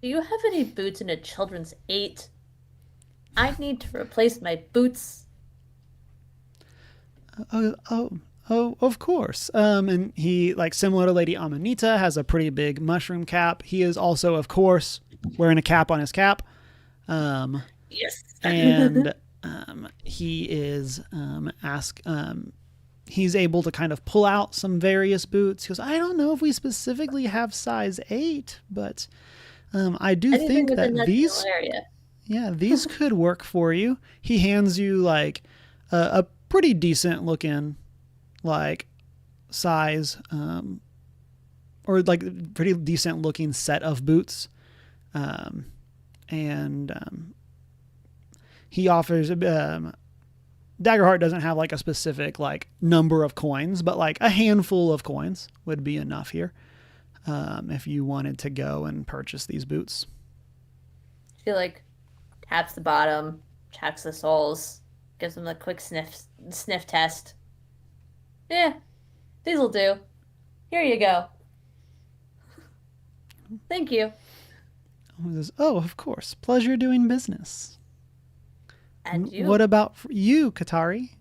Do you have any boots in a children's 8? I need to replace my boots. Oh, of course. And he, like similar to Lady Amanita, has a pretty big mushroom cap. He is also, of course, wearing a cap on his cap. Yes. And he is he's able to kind of pull out some various boots. He goes, I don't know if we specifically have size 8, but I do Anything think within that that these, general area. yeah, these could work for you. He hands you like a pretty decent looking like size, or like pretty decent looking set of boots, and he offers. Daggerheart doesn't have like a specific like number of coins, but like a handful of coins would be enough here, if you wanted to go and purchase these boots. She like taps the bottom, checks the soles, gives them a quick sniff test. Yeah, these'll do. Here you go. Thank you. He says, oh, of course, pleasure doing business. And you. What about you, Katari?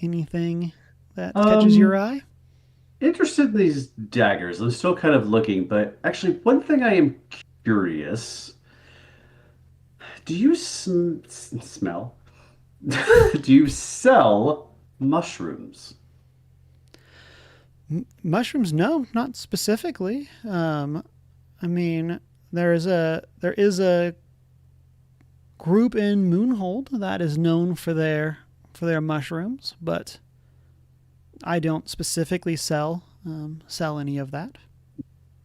Anything that catches your eye? Interested in these daggers. I'm still kind of looking, but actually, one thing I am curious: do you smell? Do you sell mushrooms? Mushrooms? No, not specifically. I mean, there is a group in Moonhold that is known for their mushrooms, but I don't specifically sell any of that.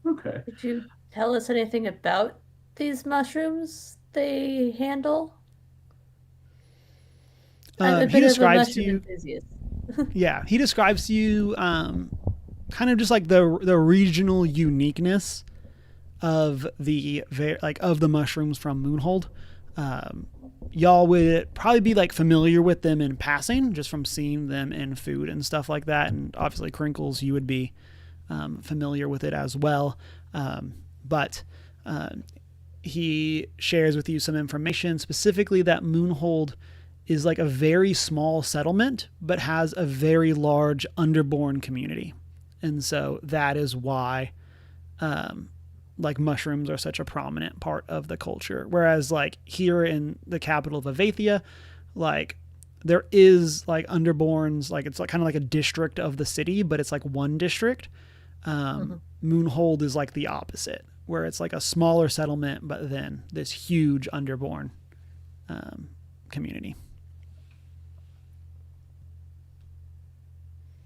Okay. Could you tell us anything about these mushrooms they handle? I'm a He bit of a describes to mushroom you. enthusiast. Yeah, he describes to you kind of just like the regional uniqueness of the of the mushrooms from Moonhold. Y'all would probably be like familiar with them in passing, just from seeing them in food and stuff like that. And obviously, Crinkles, you would be familiar with it as well. But he shares with you some information, specifically that Moonhold is like a very small settlement, but has a very large underborn community. And so that is why like mushrooms are such a prominent part of the culture. Whereas like here in the capital of Avathia, like there is like underborns, like it's like kind of like a district of the city, but it's like one district. Moonhold is like the opposite, where it's like a smaller settlement, but then this huge underborn community.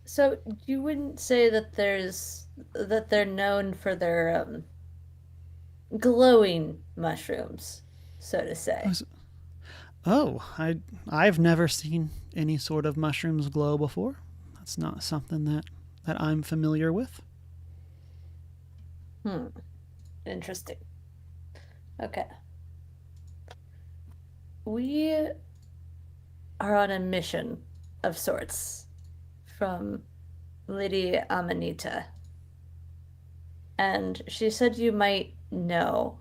So you wouldn't say that they're known for their glowing mushrooms, so to say. Oh, I've never seen any sort of mushrooms glow before. That's not something that I'm familiar with. Interesting. Okay. We are on a mission of sorts from Lady Amanita. And she said you might know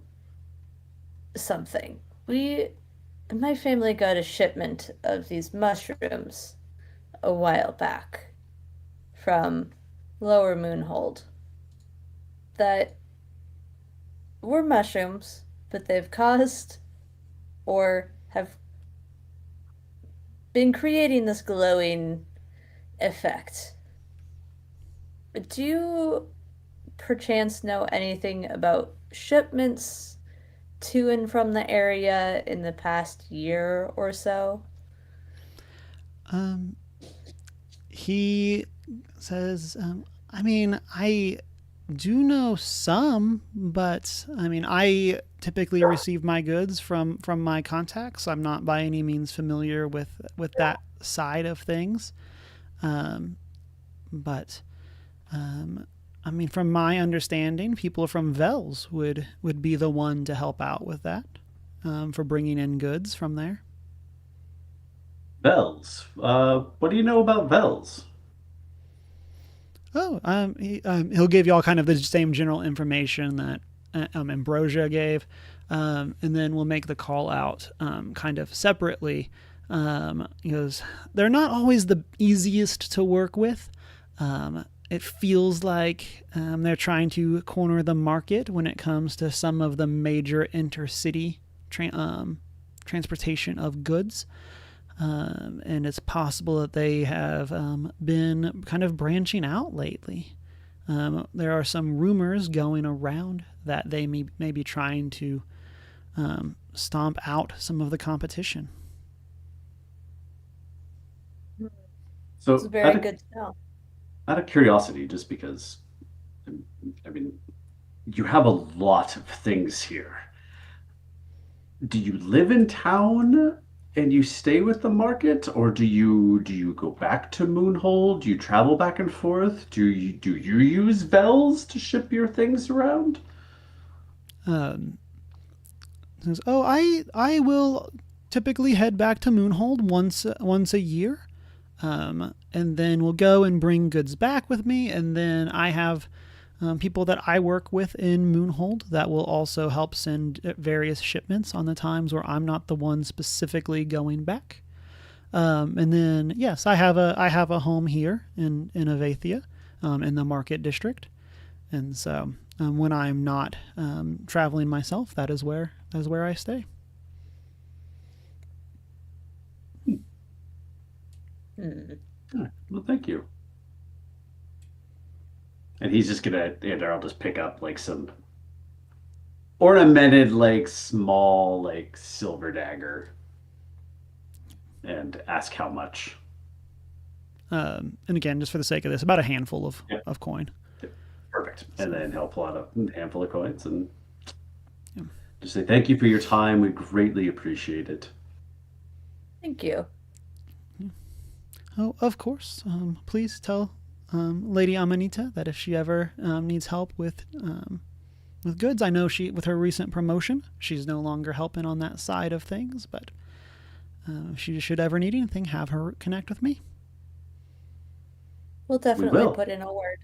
something. My family got a shipment of these mushrooms a while back from Lower Moonhold that were mushrooms, but they've caused or have been creating this glowing effect. Do you perchance know anything about shipments to and from the area in the past year or so? He says, I mean, I do know some, but I mean, I typically receive my goods from my contacts. I'm not by any means familiar with that side of things. But I mean, from my understanding, people from Vels would be the one to help out with that, for bringing in goods from there. Vels. What do you know about Vels? Oh, he'll give you all kind of the same general information that Ambrosia gave, and then we'll make the call out kind of separately. Because they're not always the easiest to work with. It feels like they're trying to corner the market when it comes to some of the major intercity transportation of goods. And it's possible that they have been kind of branching out lately. There are some rumors going around that they may be trying to stomp out some of the competition. So, It's very good to know. out of curiosity, just because, I mean, you have a lot of things here. Do you live in town and you stay with the market, or do you go back to Moonhold? Do you travel back and forth? Do you use Vels to ship your things around? Says, "Oh, I will typically head back to Moonhold once a year, and then we'll go and bring goods back with me, and then I have people that I work with in Moonhold that will also help send various shipments on the times where I'm not the one specifically going back. And then yes, I have a home here in Avathia, in the Market District, and so when I'm not traveling myself, that is where I stay." Well, thank you. And he's just gonna, and I'll just pick up like some ornamented, like small, like silver dagger, and ask how much. And again, just for the sake of this, about a handful of coin. Perfect. And then he'll pull out a handful of coins and just say, "Thank you for your time. We greatly appreciate it." Thank you. Oh, of course. Please tell Lady Amanita that if she ever needs help with goods, I know with her recent promotion, she's no longer helping on that side of things. But if she should ever need anything, have her connect with me. We'll definitely will. put in a word.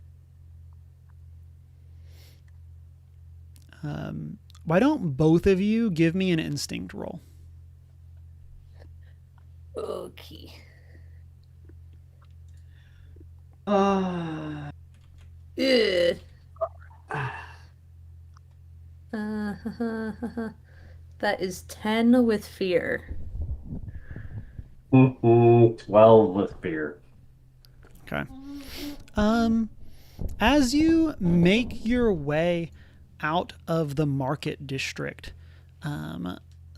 Why don't both of you give me an instinct roll? Okay. Uh, Ugh. That is 10 with fear. 12 with fear. Okay. As you make your way out of the market district,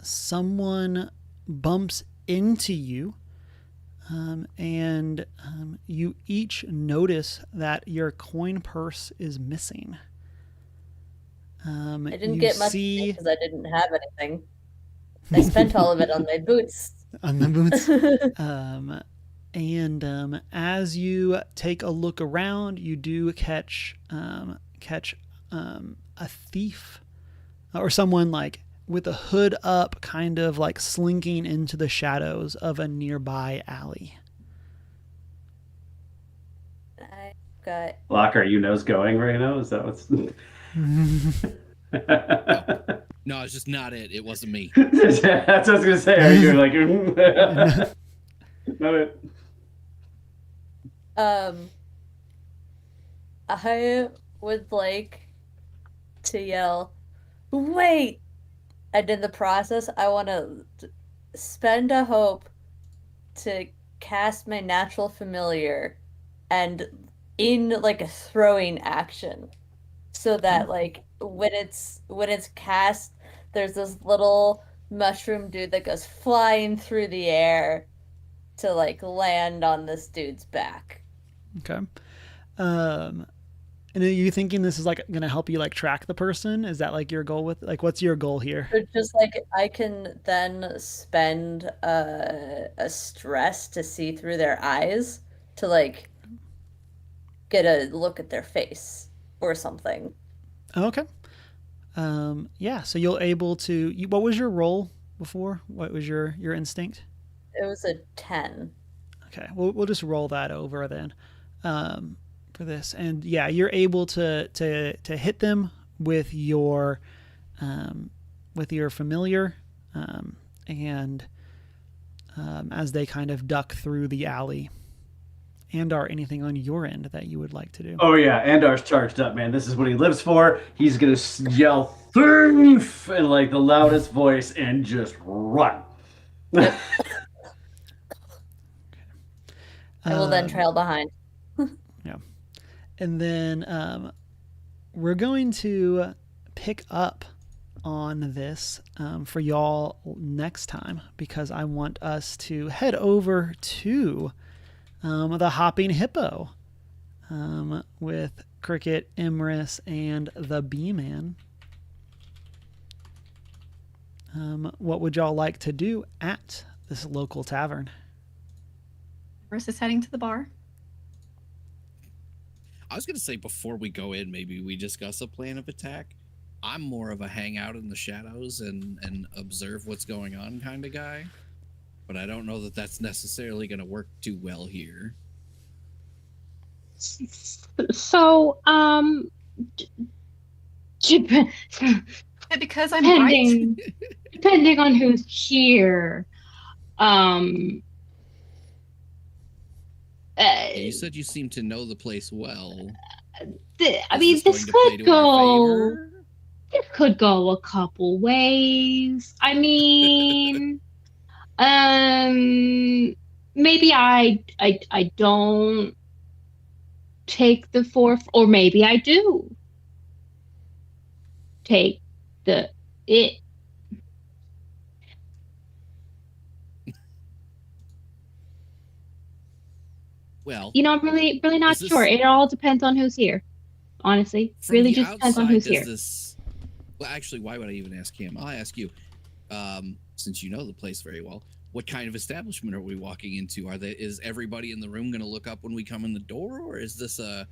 someone bumps into you, and you each notice that your coin purse is missing. I didn't You get much see because I didn't have anything. I spent all of it on my boots. on the boots. And as you take a look around, you do catch a thief or someone like with a hood up, kind of like slinking into the shadows of a nearby alley. I got Locke, are you nose going right now? Is that what's... No, it's just not it. It wasn't me. That's what I was going to say. Are you like... Not it. I would like to yell, wait! And in the process, I want to spend a hope to cast my natural familiar and in like a throwing action so that like when it's cast, there's this little mushroom dude that goes flying through the air to like land on this dude's back. Okay. And are you thinking this is like going to help you like track the person? Is that like your goal with like what's your goal here? Or just like I can then spend a stress to see through their eyes to like get a look at their face or something. Okay. Yeah, so you'll able to what was your roll before? What was your instinct? It was a 10. Okay. We'll just roll that over then. For this, and yeah, you're able to hit them with your familiar, and as they kind of duck through the alley. And are anything on your end that you would like to do? Oh yeah, Andar's charged up, man. This is what he lives for. He's gonna yell "thief" in like the loudest voice and just run. I will then trail behind. Yeah. And then we're going to pick up on this for y'all next time, because I want us to head over to the Hopping Hippo with Cricket, Imris, and the Bee-Man. What would y'all like to do at this local tavern? Imris is heading to the bar. I was going to say before we go in, maybe we discuss a plan of attack. I'm more of a hang out in the shadows and observe what's going on kind of guy. But I don't know that that's necessarily going to work too well here. So, Because I'm right. depending on who's here, You said you seem to know the place well. I mean, this could go. This could go a couple ways. I mean, maybe I don't take the fourth, or maybe I do take it. Well, You know, I'm really not sure. It all depends on who's here. Honestly, really just depends on who's here. Well, actually, why would I even ask him? I'll ask you, since you know the place very well. What kind of establishment are we walking into? Is everybody in the room going to look up when we come in the door, or is this a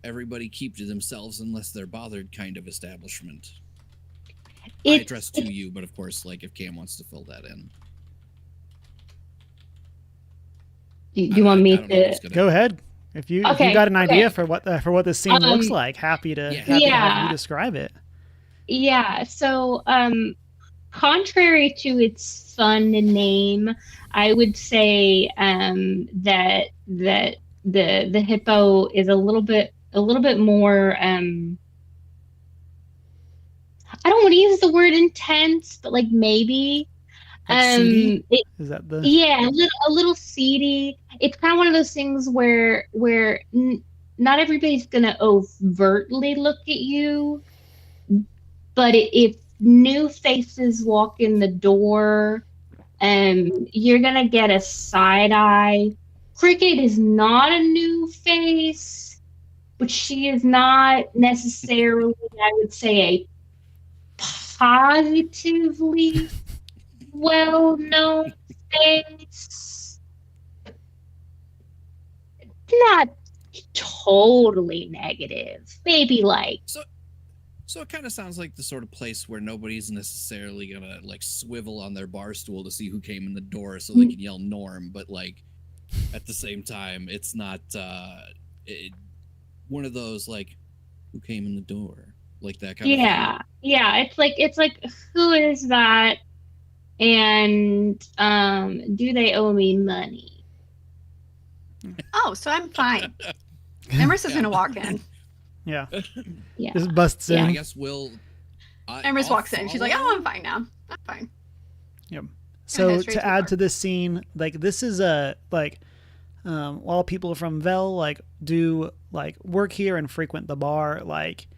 everybody keep to themselves unless they're bothered kind of establishment? I address to you, but of course, like if Cam wants to fill that in. Do you want me to go ahead? If you got an idea for what this scene looks like, happy to have you describe it. Yeah, so contrary to its fun name, I would say that the hippo is a little bit more I don't want to use the word intense, but like maybe Like seedy? it Is that the yeah, a little seedy. It's kind of one of those things where not everybody's gonna overtly look at you, but if new faces walk in the door, you're gonna get a side eye. Cricket is not a new face, but she is not necessarily, I would say, a positively well-known face. Not totally negative. Maybe like So it kind of sounds like the sort of place where nobody's necessarily gonna like swivel on their bar stool to see who came in the door so they can yell Norm, but like at the same time, it's not one of those like who came in the door, like that kind of thing. yeah. It's like who is that? And do they owe me money? Oh, so I'm fine. Emerson's gonna walk in. yeah. Yeah. Just busts I in. guess Emrys I'll walks in. She's like, follow. "Oh, I'm fine now. I'm fine." Yep. head So straight to to the add bar. to this scene, like this is a like while people from Vel like do like work here and frequent the bar, like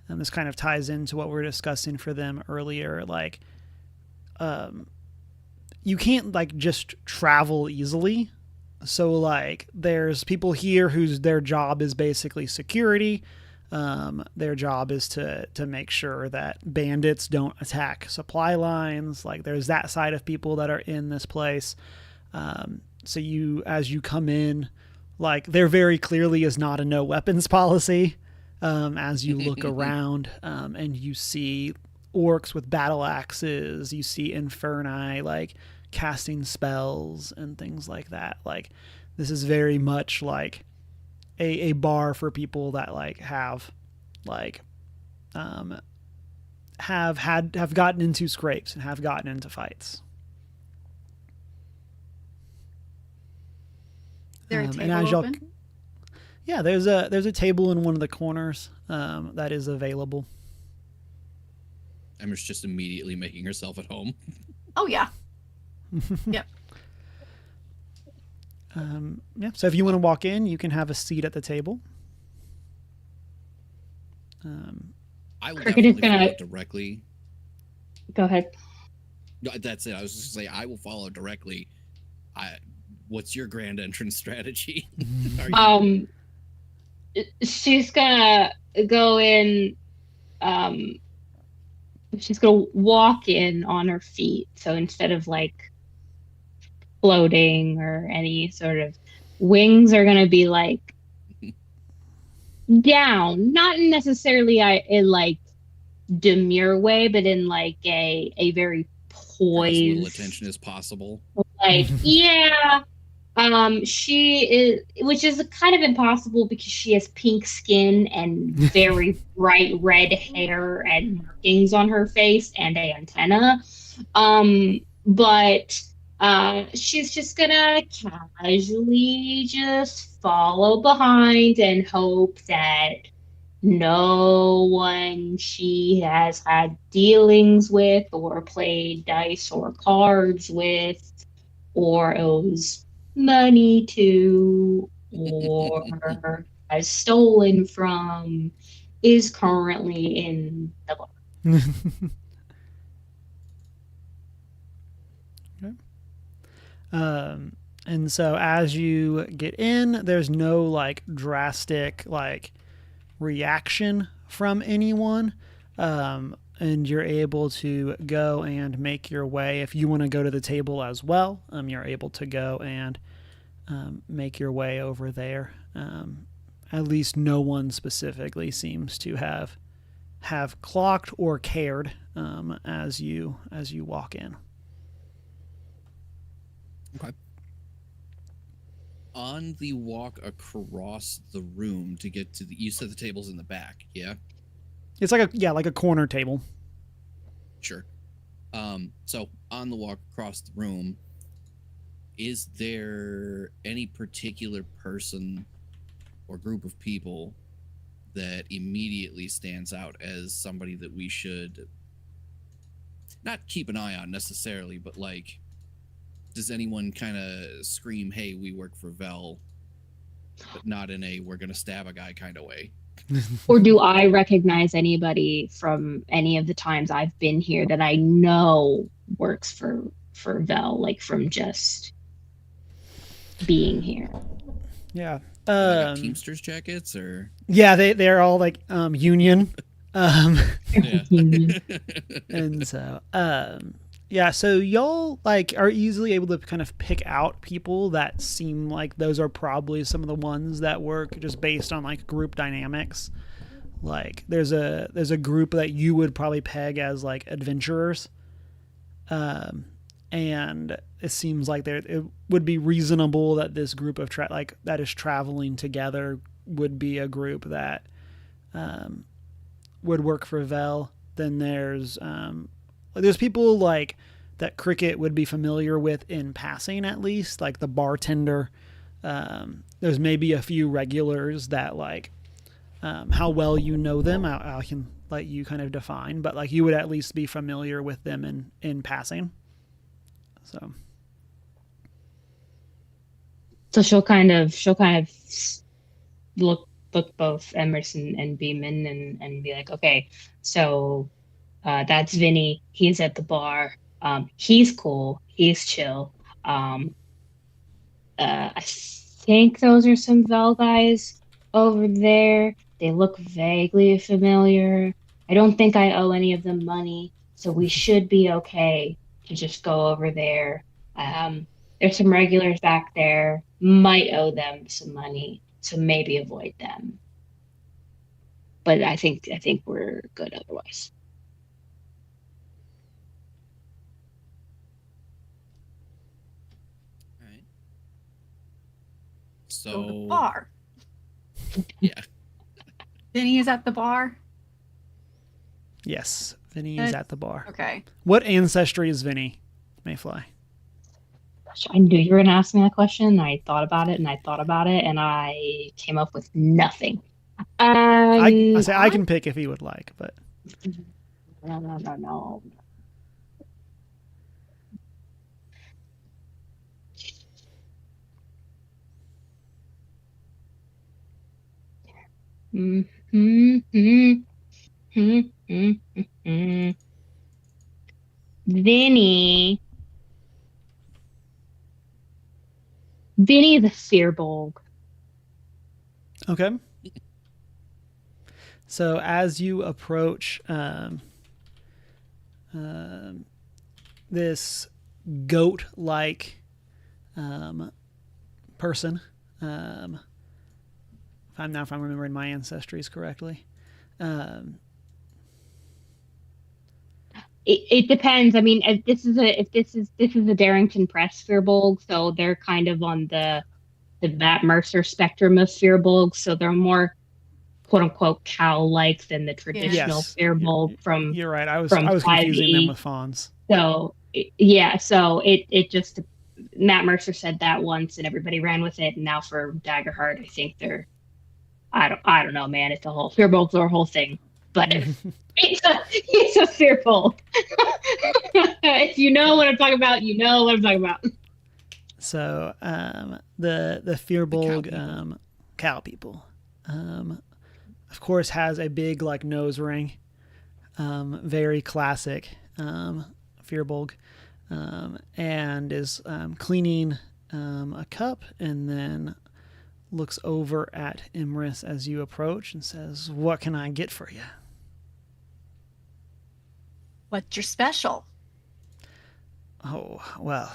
and this kind of ties into what we were discussing for them earlier, like you can't like just travel easily. So like there's people here whose their job is basically security. Their job is to make sure that bandits don't attack supply lines. Like there's that side of people that are in this place. So you, as you come in, like there very clearly is not a no weapons policy. As you look around and you see orcs with battle axes, you see inferni like casting spells and things like that. Like this is very much like a bar for people that like have like have gotten into scrapes and have gotten into fights. Is there a And table as y'all, open? yeah, there's a table in one of the corners that is available. Emma's just immediately making herself at home. Oh yeah. Yep. Yeah, so if you want to walk in, you can have a seat at the table. I will Cricket is definitely gonna- follow directly. Go ahead. No, that's it. I was just gonna say I will follow directly. What's your grand entrance strategy? She's gonna go in. She's gonna walk in on her feet. So instead of like floating or any sort of wings, are gonna be like down, not necessarily in like demure way, but in like a very For as little poised, attention as possible. like yeah. She is, which is kind of impossible because she has pink skin and very bright red hair and markings on her face and a antenna. But she's just gonna casually just follow behind and hope that no one she has had dealings with or played dice or cards with or owes money to or has stolen from is currently in the bar. And so as you get in, there's no like drastic like reaction from anyone. And you're able to go and make your way. If you want to go to the table as well, you're able to go and make your way over there. At least no one specifically seems to have clocked or cared as you walk in. Okay. On the walk across the room to get to the, you said the table's in the back, yeah? It's like a corner table. Sure. So on the walk across the room, is there any particular person or group of people that immediately stands out as somebody that we should not keep an eye on necessarily, but like, does anyone kind of scream, hey, we work for Vel, but not in a we're gonna stab a guy kind of way? Or do I recognize anybody from any of the times I've been here that I know works for Vel, like from just being here? Yeah. I got Teamsters jackets or Yeah, they're all like union. yeah. And so yeah, so y'all like are easily able to kind of pick out people that seem like those are probably some of the ones that work just based on like group dynamics. Like there's a group that you would probably peg as like adventurers. And it seems like it would be reasonable that this group of that is traveling together would be a group that would work for Vel. Then there's people like that Cricket would be familiar with in passing, at least like the bartender. There's maybe a few regulars that like how well you know them. I can let you kind of define, but like you would at least be familiar with them in passing. So she'll kind of look both Emerson and Beeman and be like, okay, so that's Vinny. He's at the bar. He's cool. He's chill. I think those are some Vel guys over there. They look vaguely familiar. I don't think I owe any of them money, so we should be okay to just go over there. There's some regulars back there. Might owe them some money, so maybe avoid them. But I think we're good otherwise. All right. Go to the So bar. yeah. Vinny is at the bar. Yes, Vinny is at the bar. Okay. What ancestry is Vinny, Mayfly? Gosh, I knew you were going to ask me that question. I thought about it, and I came up with nothing. I say I can pick if he would like, but No. Vinny. Vinny the Fearbolg. okay. So as you approach this goat-like person, if I'm remembering my ancestries correctly. It depends. I mean, if this is a Darrington Press Fearbolg, so they're kind of on the Matt Mercer spectrum of Fearbolg, so they're more quote unquote cow-like than the traditional Yes. Fearbolg from. You're right. I was from confusing 5e. them with fawns. So yeah, so it just Matt Mercer said that once and everybody ran with it, and now for Daggerheart, I think they're I don't know, man. It's a whole Fearbolg's our whole thing, but it's a Fearbolg. If you know what I'm talking about, you know what I'm talking about. So the Fearbolg cow people, of course, has a big like nose ring, very classic Fearbolg, and is cleaning a cup and then looks over at Imris as you approach and says, "What can I get for you?" What's your special? Oh, well,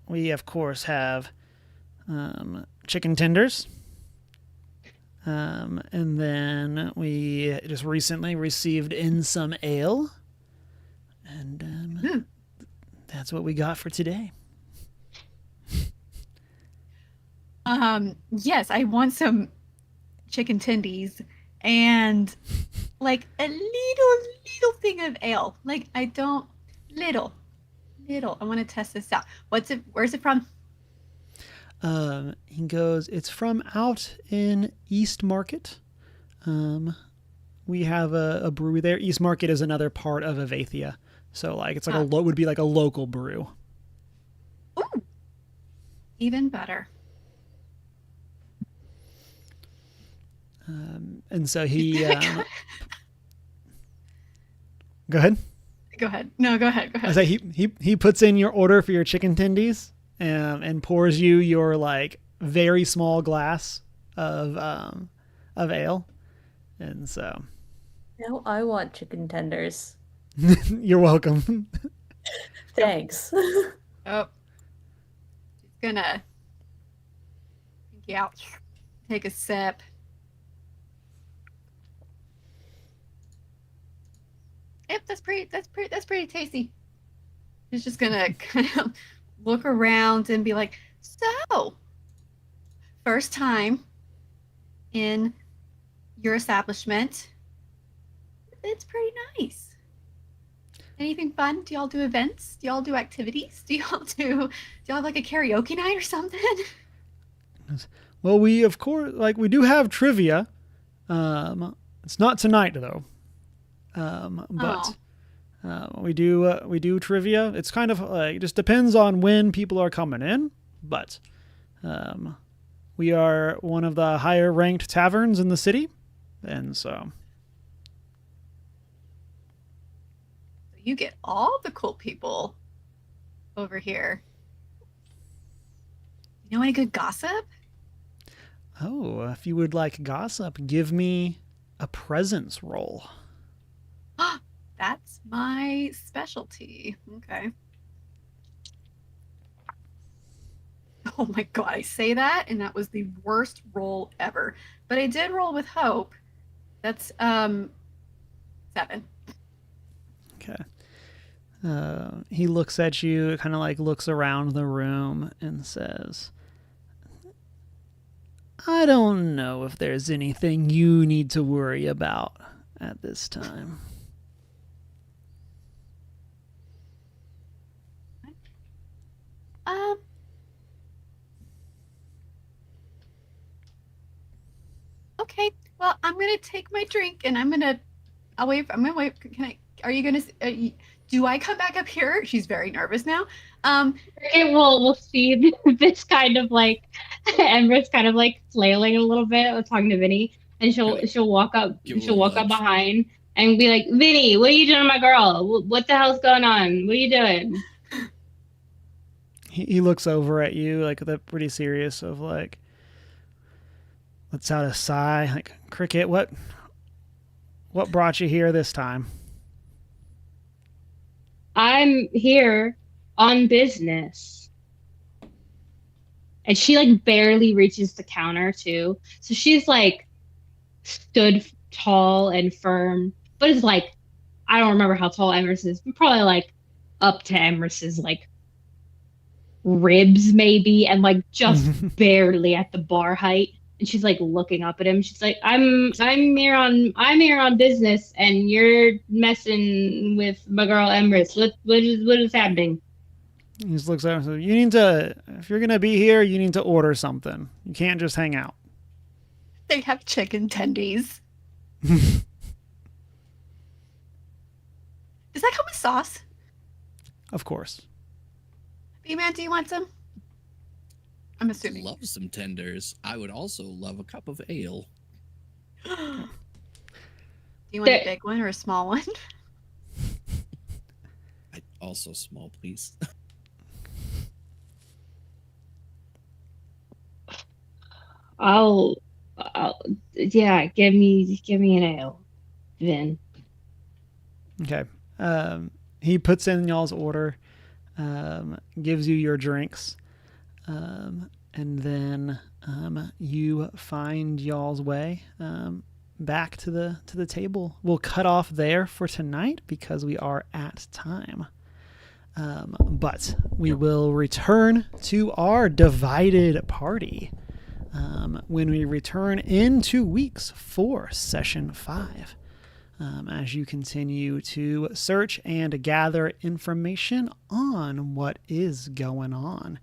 we of course have chicken tenders. And then we just recently received in some ale. And that's what we got for today. Yes, I want some chicken tendies and like a little little thing of ale. Like I don't little. I want to test this out. What's it? Where's it from? He goes, it's from out in East Market. We have a brewery there. East Market is another part of Avathia. So like it's like would be like a local brew. Ooh, even better. And so he go ahead. Go ahead. No, go ahead. Go ahead. I say he puts in your order for your chicken tendies and pours you your like very small glass of ale. And so Now I want chicken tenders. you're welcome. Thanks. Oh, she's gonna out, take a sip. Yep, that's pretty tasty. She's just gonna kind of look around and be like, so, first time in your establishment. It's pretty nice. Anything fun? Do y'all do events? Do y'all do activities? Do y'all have like a karaoke night or something? Well, we of course we do have trivia. It's not tonight though. But we do trivia. It's kind of it just depends on when people are coming in, but we are one of the higher ranked taverns in the city, and so you get all the cool people over here. You know any good gossip? Oh, if you would like gossip, give me a presence roll. That's my specialty. Okay. Oh my god, I say that, and that was the worst roll ever. But I did roll with hope. That's 7. Okay. He looks at you, kind of like looks around the room and says, I don't know if there's anything you need to worry about at this time. Okay. Well, I'm gonna take my drink and I'm gonna wait. Are you gonna? Do I come back up here? She's very nervous now. Okay, we'll see this kind of like Embra's kind of like flailing a little bit, talking to Vinny, and she'll walk up behind and be like, Vinny, what are you doing to my girl? What the hell's going on? What are you doing? He looks over at you like that, pretty serious, of like, lets out a sigh, like, Cricket, what brought you here this time? I'm here on business. And she like barely reaches the counter too. So she's like stood tall and firm, but it's like, I don't remember how tall Emrys is, but probably like up to Emrys's like ribs maybe, and like just barely at the bar height. And she's like looking up at him. She's like, I'm here on business, and you're messing with my girl Emrys. What is happening? He just looks at him and says, you need to, if you're gonna be here, you need to order something. You can't just hang out. They have chicken tendies. Does that come with sauce? Of course. B-Man, do you want some? I'm assuming. Love some tenders. I would also love a cup of ale. Do you want a big one or a small one? Also small, please. I'll yeah, give me an ale, Vin. Okay. He puts in y'all's order, gives you your drinks, and then you find y'all's way back to the table. We'll cut off there for tonight because we are at time. But we will return to our divided party when we return in 2 weeks for session 5. as you continue to search and gather information on what is going on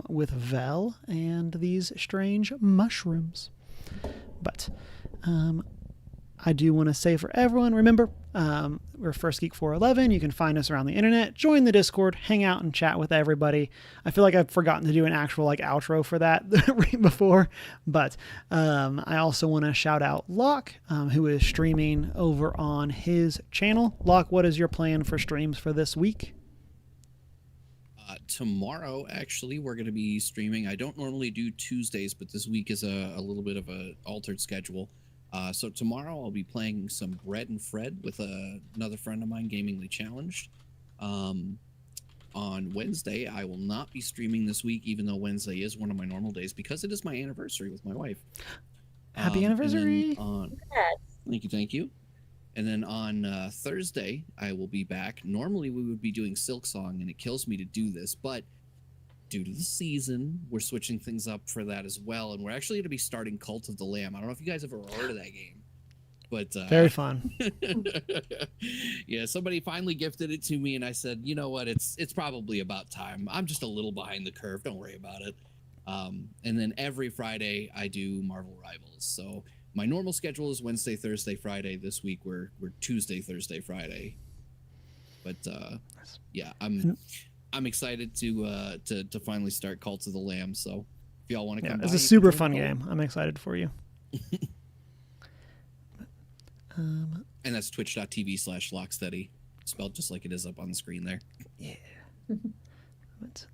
with Vel and these strange mushrooms. But I do want to say for everyone, remember, we're First Geek 411. You can find us around the internet, join the Discord, hang out and chat with everybody. I feel like I've forgotten to do an actual outro for that right before, but I also want to shout out Locke, who is streaming over on his channel. Locke, what is your plan for streams for this week? Tomorrow, actually, we're going to be streaming. I don't normally do Tuesdays, but this week is a little bit of an altered schedule. So tomorrow I'll be playing some Bread and Fred with another friend of mine, Gamingly Challenged. On Wednesday, I will not be streaming this week, even though Wednesday is one of my normal days, because it is my anniversary with my wife. Happy anniversary! Thank you. And then on Thursday, I will be back. Normally, we would be doing Silk Song, and it kills me to do this, but due to the season, we're switching things up for that as well. And we're actually going to be starting Cult of the Lamb. I don't know if you guys ever heard of that game, but very fun. Yeah, somebody finally gifted it to me, and I said, you know what? It's probably about time. I'm just a little behind the curve. Don't worry about it. And then every Friday, I do Marvel Rivals. So my normal schedule is Wednesday, Thursday, Friday. This week we're Tuesday, Thursday, Friday. But yeah, I'm excited to finally start Cult of the Lamb. So if y'all want to come, it's a super fun game. I'm excited for you. And that's twitch.tv/locksteady, spelled just like it is up on the screen there. Yeah. But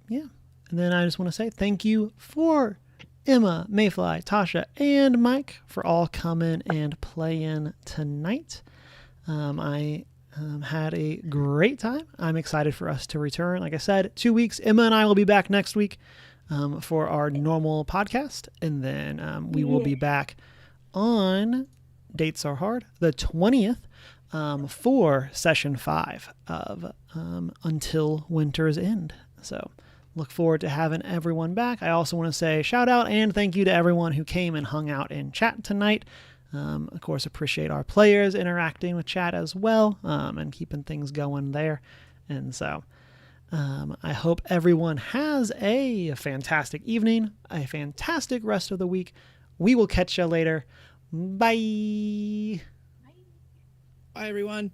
yeah. And then I just want to say thank you for Emma, Mayfly, Tasha, and Mike for all coming and playing tonight. I had a great time. I'm excited for us to return. Like I said, 2 weeks. Emma and I will be back next week for our normal podcast. And then we will be back on, dates are hard, the 20th for session 5 of Until Winter's End. So look forward to having everyone back. I also want to say shout out and thank you to everyone who came and hung out in chat tonight. Of course, appreciate our players interacting with chat as well and keeping things going there. And so I hope everyone has a fantastic evening, a fantastic rest of the week. We will catch you later. Bye. Bye, everyone.